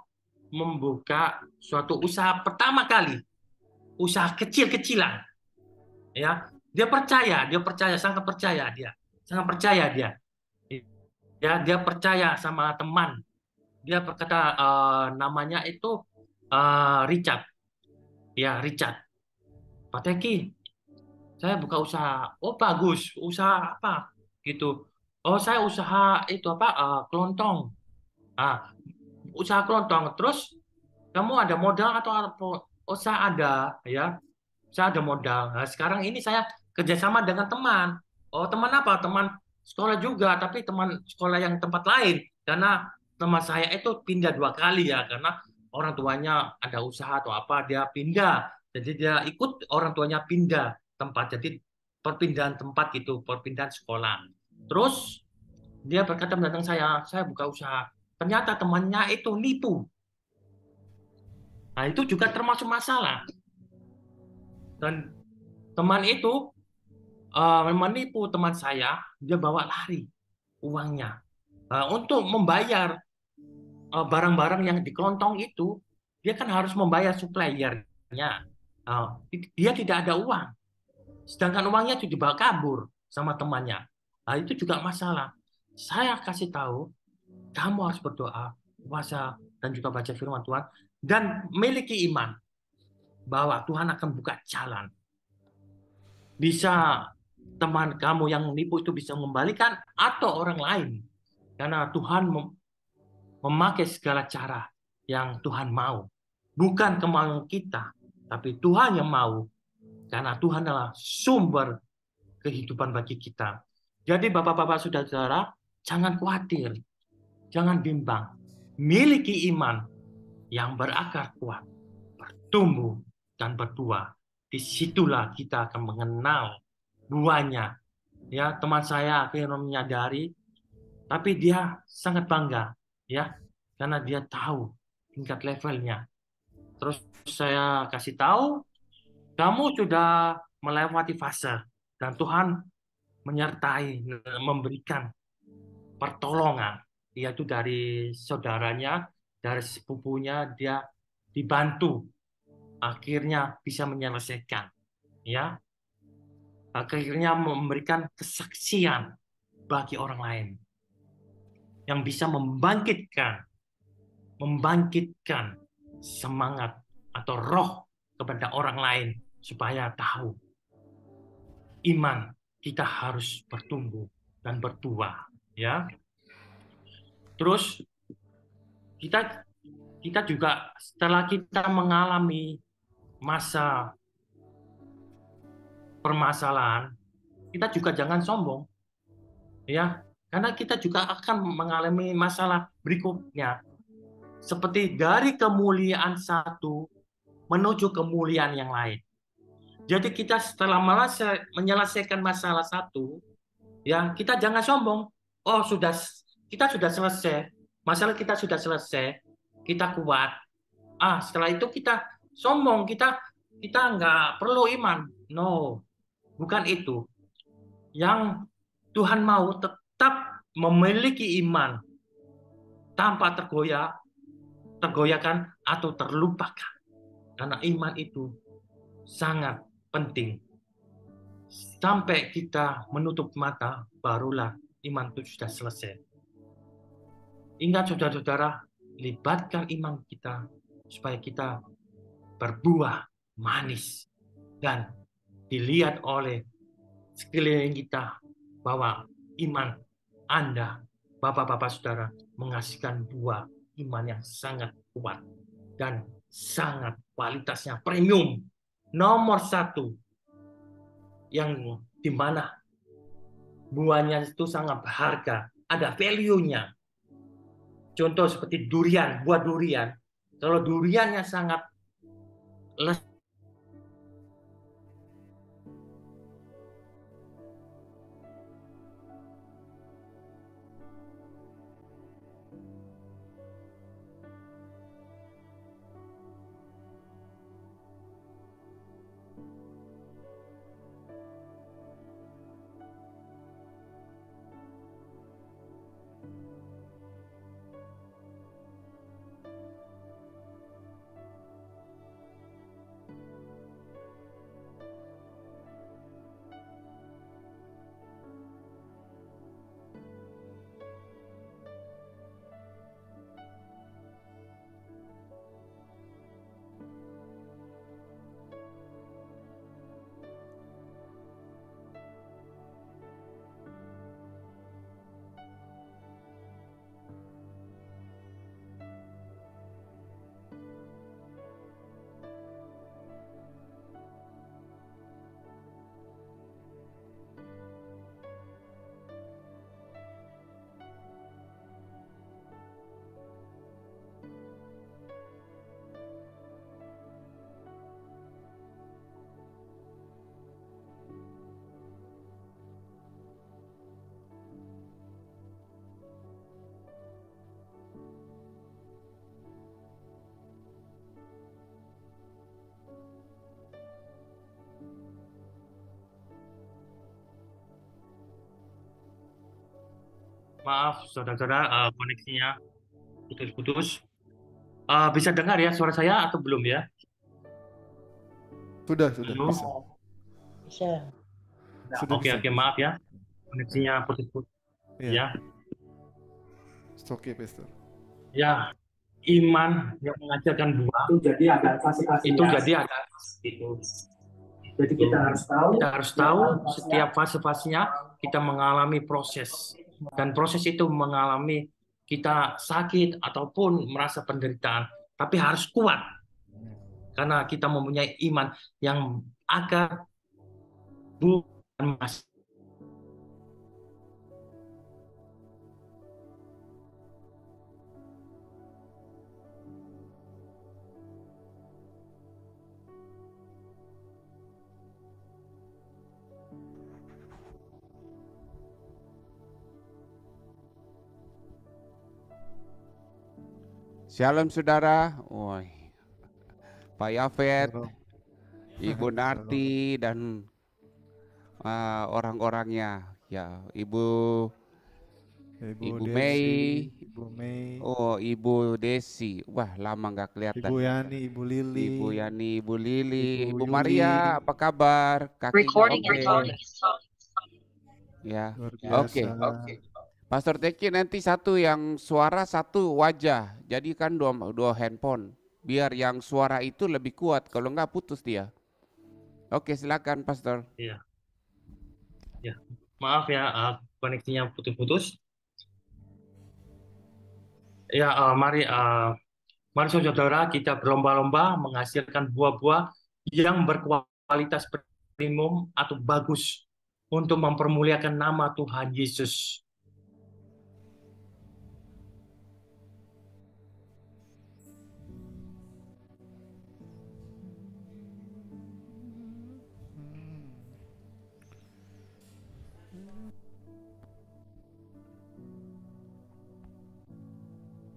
membuka suatu usaha pertama kali, usaha kecil-kecilan, ya. Dia sangat percaya dia, ya, dia percaya sama teman. Dia berkata namanya itu Richard, ya, Richard. Pak Teki, saya buka usaha. Oh bagus, usaha apa? Gitu. Oh saya usaha itu apa? Kelontong. Usaha kelontong. Terus kamu ada modal atau apa? Oh saya ada, ya. Saya ada modal. Nah, sekarang ini saya kerjasama dengan teman. Oh teman apa? Teman sekolah juga, tapi teman sekolah yang tempat lain. Karena teman saya itu pindah 2 kali, ya, karena orang tuanya ada usaha atau apa, dia pindah. Jadi dia ikut orang tuanya pindah tempat. Jadi perpindahan tempat gitu, perpindahan sekolah. Terus dia berkata mendatang saya buka usaha. Ternyata temannya itu nipu. Nah, itu juga termasuk masalah. Dan teman itu menipu teman saya, dia bawa lari uangnya. untuk membayar barang-barang yang di kelontong itu, dia kan harus membayar suppliernya. Dia tidak ada uang. Sedangkan uangnya itu dibawa kabur sama temannya. Nah, itu juga masalah. Saya kasih tahu, kamu harus berdoa, puasa, dan juga baca firman Tuhan, dan miliki iman bahwa Tuhan akan buka jalan. Bisa teman kamu yang menipu itu bisa mengembalikan, atau orang lain. Karena Tuhan memakai segala cara yang Tuhan mau. Bukan kemauan kita, tapi Tuhan yang mau. Karena Tuhan adalah sumber kehidupan bagi kita. Jadi Bapak-bapak, saudara-saudara, jangan khawatir, jangan bimbang. Miliki iman yang berakar kuat, bertumbuh dan berbuah. Disitulah kita akan mengenal buahnya. Ya, teman saya akhirnya menyadari, tapi dia sangat bangga, ya, karena dia tahu tingkat levelnya. Terus saya kasih tahu, kamu sudah melewati fase dan Tuhan menyertai, memberikan pertolongan, yaitu dari saudaranya, dari sepupunya, dia dibantu, akhirnya bisa menyelesaikan, ya, akhirnya memberikan kesaksian bagi orang lain yang bisa membangkitkan semangat atau roh kepada orang lain supaya tahu iman kita harus bertumbuh dan bertuah, ya. Terus kita juga setelah kita mengalami masa permasalahan, kita juga jangan sombong, ya, karena kita juga akan mengalami masalah berikutnya, seperti dari kemuliaan satu menuju kemuliaan yang lain. Jadi kita setelah menyelesaikan masalah satu, ya, kita jangan sombong. Oh, kita sudah selesai, masalah kita sudah selesai, kita kuat. Setelah itu kita sombong, kita nggak perlu iman. No, bukan itu. Yang Tuhan mau tetap memiliki iman tanpa tergoyahkan atau terlupakan. Karena iman itu sangat penting. Sampai kita menutup mata, barulah iman itu sudah selesai. Ingat saudara-saudara, libatkan iman kita supaya kita berbuah manis dan dilihat oleh sekeliling kita bahwa iman Anda, Bapak-bapak saudara, menghasilkan buah iman yang sangat kuat dan sangat kualitasnya premium, nomor satu, yang dimana buahnya itu sangat berharga, ada value-nya. Contoh seperti durian, buah durian. Kalau duriannya sangat Maaf, saudara-saudara, koneksinya putus-putus. Bisa dengar ya suara saya atau belum ya? Sudah Halo? bisa. Sudah Oke, bisa. maaf ya, koneksinya putus-putus. Ya, It's okay, Pastor. ya, iman yang mengajarkan buah Itu jadi ada fase-fase itu jadi ada itu. Jadi kita harus tahu Setiap fase-fasenya kita mengalami proses, dan proses itu mengalami kita sakit ataupun merasa penderitaan, tapi harus kuat karena kita mempunyai iman yang agar bukan mas. Shalom saudara, Pak Yafet, Ibu Narti dan orang-orangnya, ya Ibu Mei, Ibu Desi, wah lama nggak kelihatan. Ibu Yani, Ibu Lili, Ibu Maria, apa kabar? Kakinya oke? Ya, oke. Pastor Teki nanti satu yang suara, satu wajah, jadi kan dua handphone, biar yang suara itu lebih kuat, kalau enggak putus dia. Oke, silakan Pastor. Iya. Ya, maaf ya, koneksinya putus-putus. Ya, mari saudara kita berlomba-lomba menghasilkan buah-buah yang berkualitas premium atau bagus untuk mempermuliakan nama Tuhan Yesus.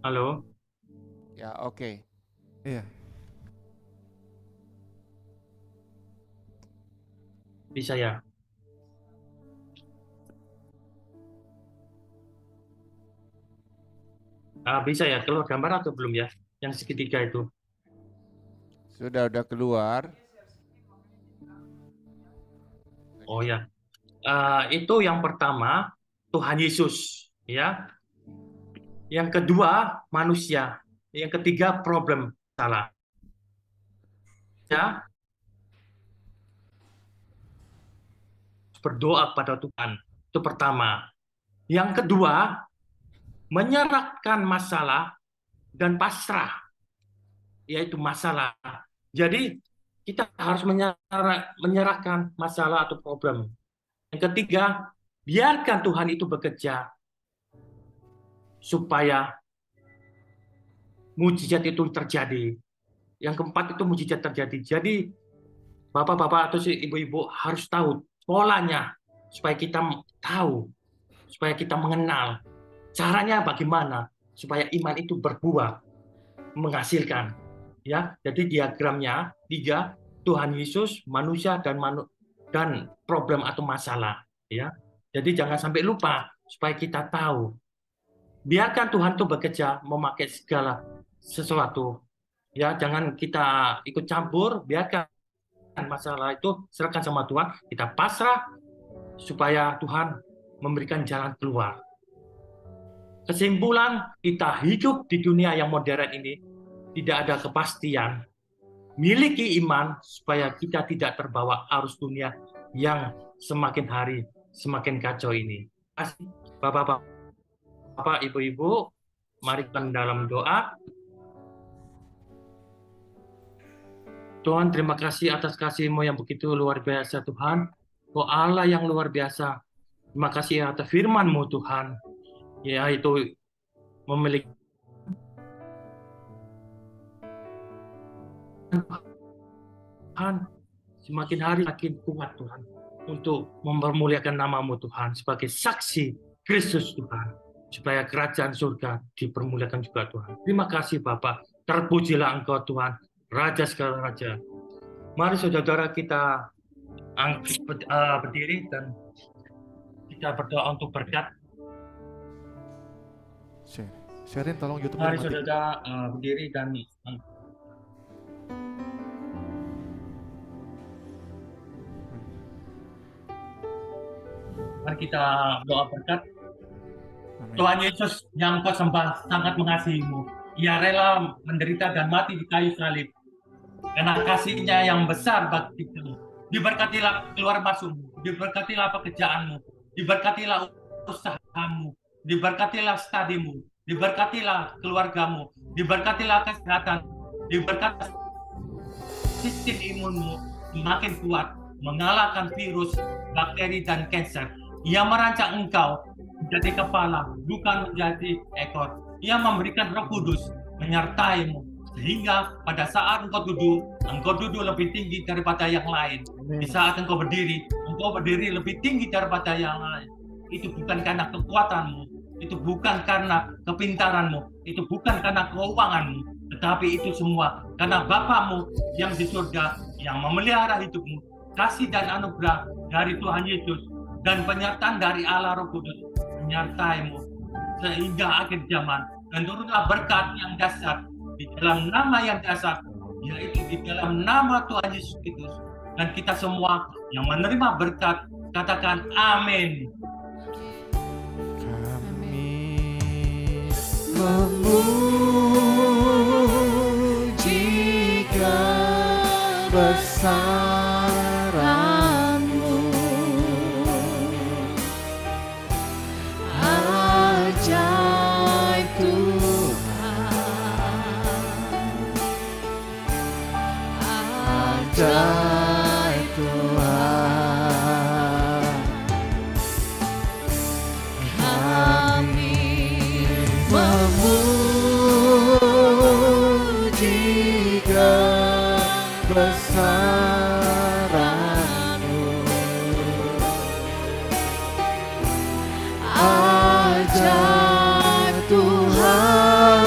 Halo? Ya, oke. Iya. Bisa ya? Bisa ya, keluar gambar atau belum ya? Yang segitiga itu. Udah keluar. Oh ya. Itu yang pertama, Tuhan Yesus, ya. Yang kedua, manusia. Yang ketiga, problem, salah. Ya. Berdoa kepada Tuhan. Itu pertama. Yang kedua, menyerahkan masalah dan pasrah. Yaitu masalah. Jadi, kita harus menyerahkan masalah atau problem. Yang ketiga, biarkan Tuhan itu bekerja supaya mujizat itu terjadi. Yang keempat itu mujizat terjadi. Jadi bapak-bapak atau ibu-ibu harus tahu polanya supaya kita tahu, supaya kita mengenal caranya bagaimana supaya iman itu berbuah, menghasilkan. Ya, jadi diagramnya 3, Tuhan Yesus, manusia dan problem atau masalah. Ya, jadi jangan sampai lupa supaya kita tahu. Biarkan Tuhan itu bekerja memakai segala sesuatu. Ya, jangan kita ikut campur, biarkan masalah itu serahkan sama Tuhan, kita pasrah supaya Tuhan memberikan jalan keluar. Kesimpulan, kita hidup di dunia yang modern ini tidak ada kepastian. Miliki iman supaya kita tidak terbawa arus dunia yang semakin hari semakin kacau ini. Bapak, ibu-ibu, mari kita dalam doa. Tuhan, terima kasih atas kasih-Mu yang begitu luar biasa, Tuhan. Oh Allah yang luar biasa. Terima kasih atas firman-Mu, Tuhan. Yaitu memiliki Tuhan, semakin hari makin kuat, Tuhan. Untuk mempermuliakan nama-Mu, Tuhan. Sebagai saksi Kristus, Tuhan. Supaya kerajaan surga dipermuliakan juga, Tuhan. Terima kasih, Bapak. Terpujilah Engkau, Tuhan. Raja segala raja. Mari saudara kita berdiri dan kita berdoa untuk berkat. Sherin tolong YouTube. Mari saudara berdiri dan mari kita doa berkat. Tuhan Yesus yang kau sembah sangat mengasihimu. Ia rela menderita dan mati di kayu salib karena kasihnya yang besar bagi kita. Diberkatilah keluar masukmu, diberkatilah pekerjaanmu, diberkatilah usahamu, diberkatilah studimu, diberkatilah keluargamu, diberkatilah kesehatan, diberkati sistem imunmu semakin kuat mengalahkan virus, bakteri, dan kanker. Ia merancang engkau menjadi kepala, bukan menjadi ekor. Ia memberikan Roh Kudus menyertaimu, sehingga pada saat engkau duduk lebih tinggi daripada yang lain. Di saat engkau berdiri lebih tinggi daripada yang lain. Itu bukan karena kekuatanmu, itu bukan karena kepintaranmu, itu bukan karena keuanganmu, tetapi itu semua karena Bapamu yang di surga yang memelihara hidupmu. Kasih dan anugerah dari Tuhan Yesus dan penyertaan dari Allah Roh Kudus menyertaimu sehingga akhir zaman, dan turunlah berkat yang dasar di dalam nama yang dasar, yaitu di dalam nama Tuhan Yesus Kristus. Dan kita semua yang menerima berkat katakan amin. Kami memuji kebesaran-Mu, ajaib Tuhan, ajaib Tuhan. Kami memuji kebesaran-Mu, ajaib Tuhan,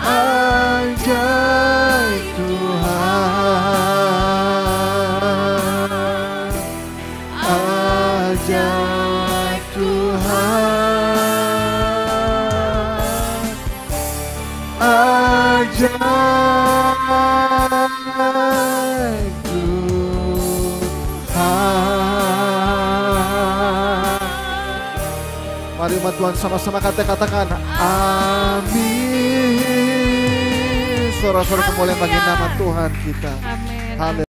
ajaib Tuhan, ajaib Tuhan, ajaib Tuhan. Mari umat Tuhan sama-sama katakan amin. Suara-suara kemuliaan bagi nama Tuhan kita. Amin. Haleluya.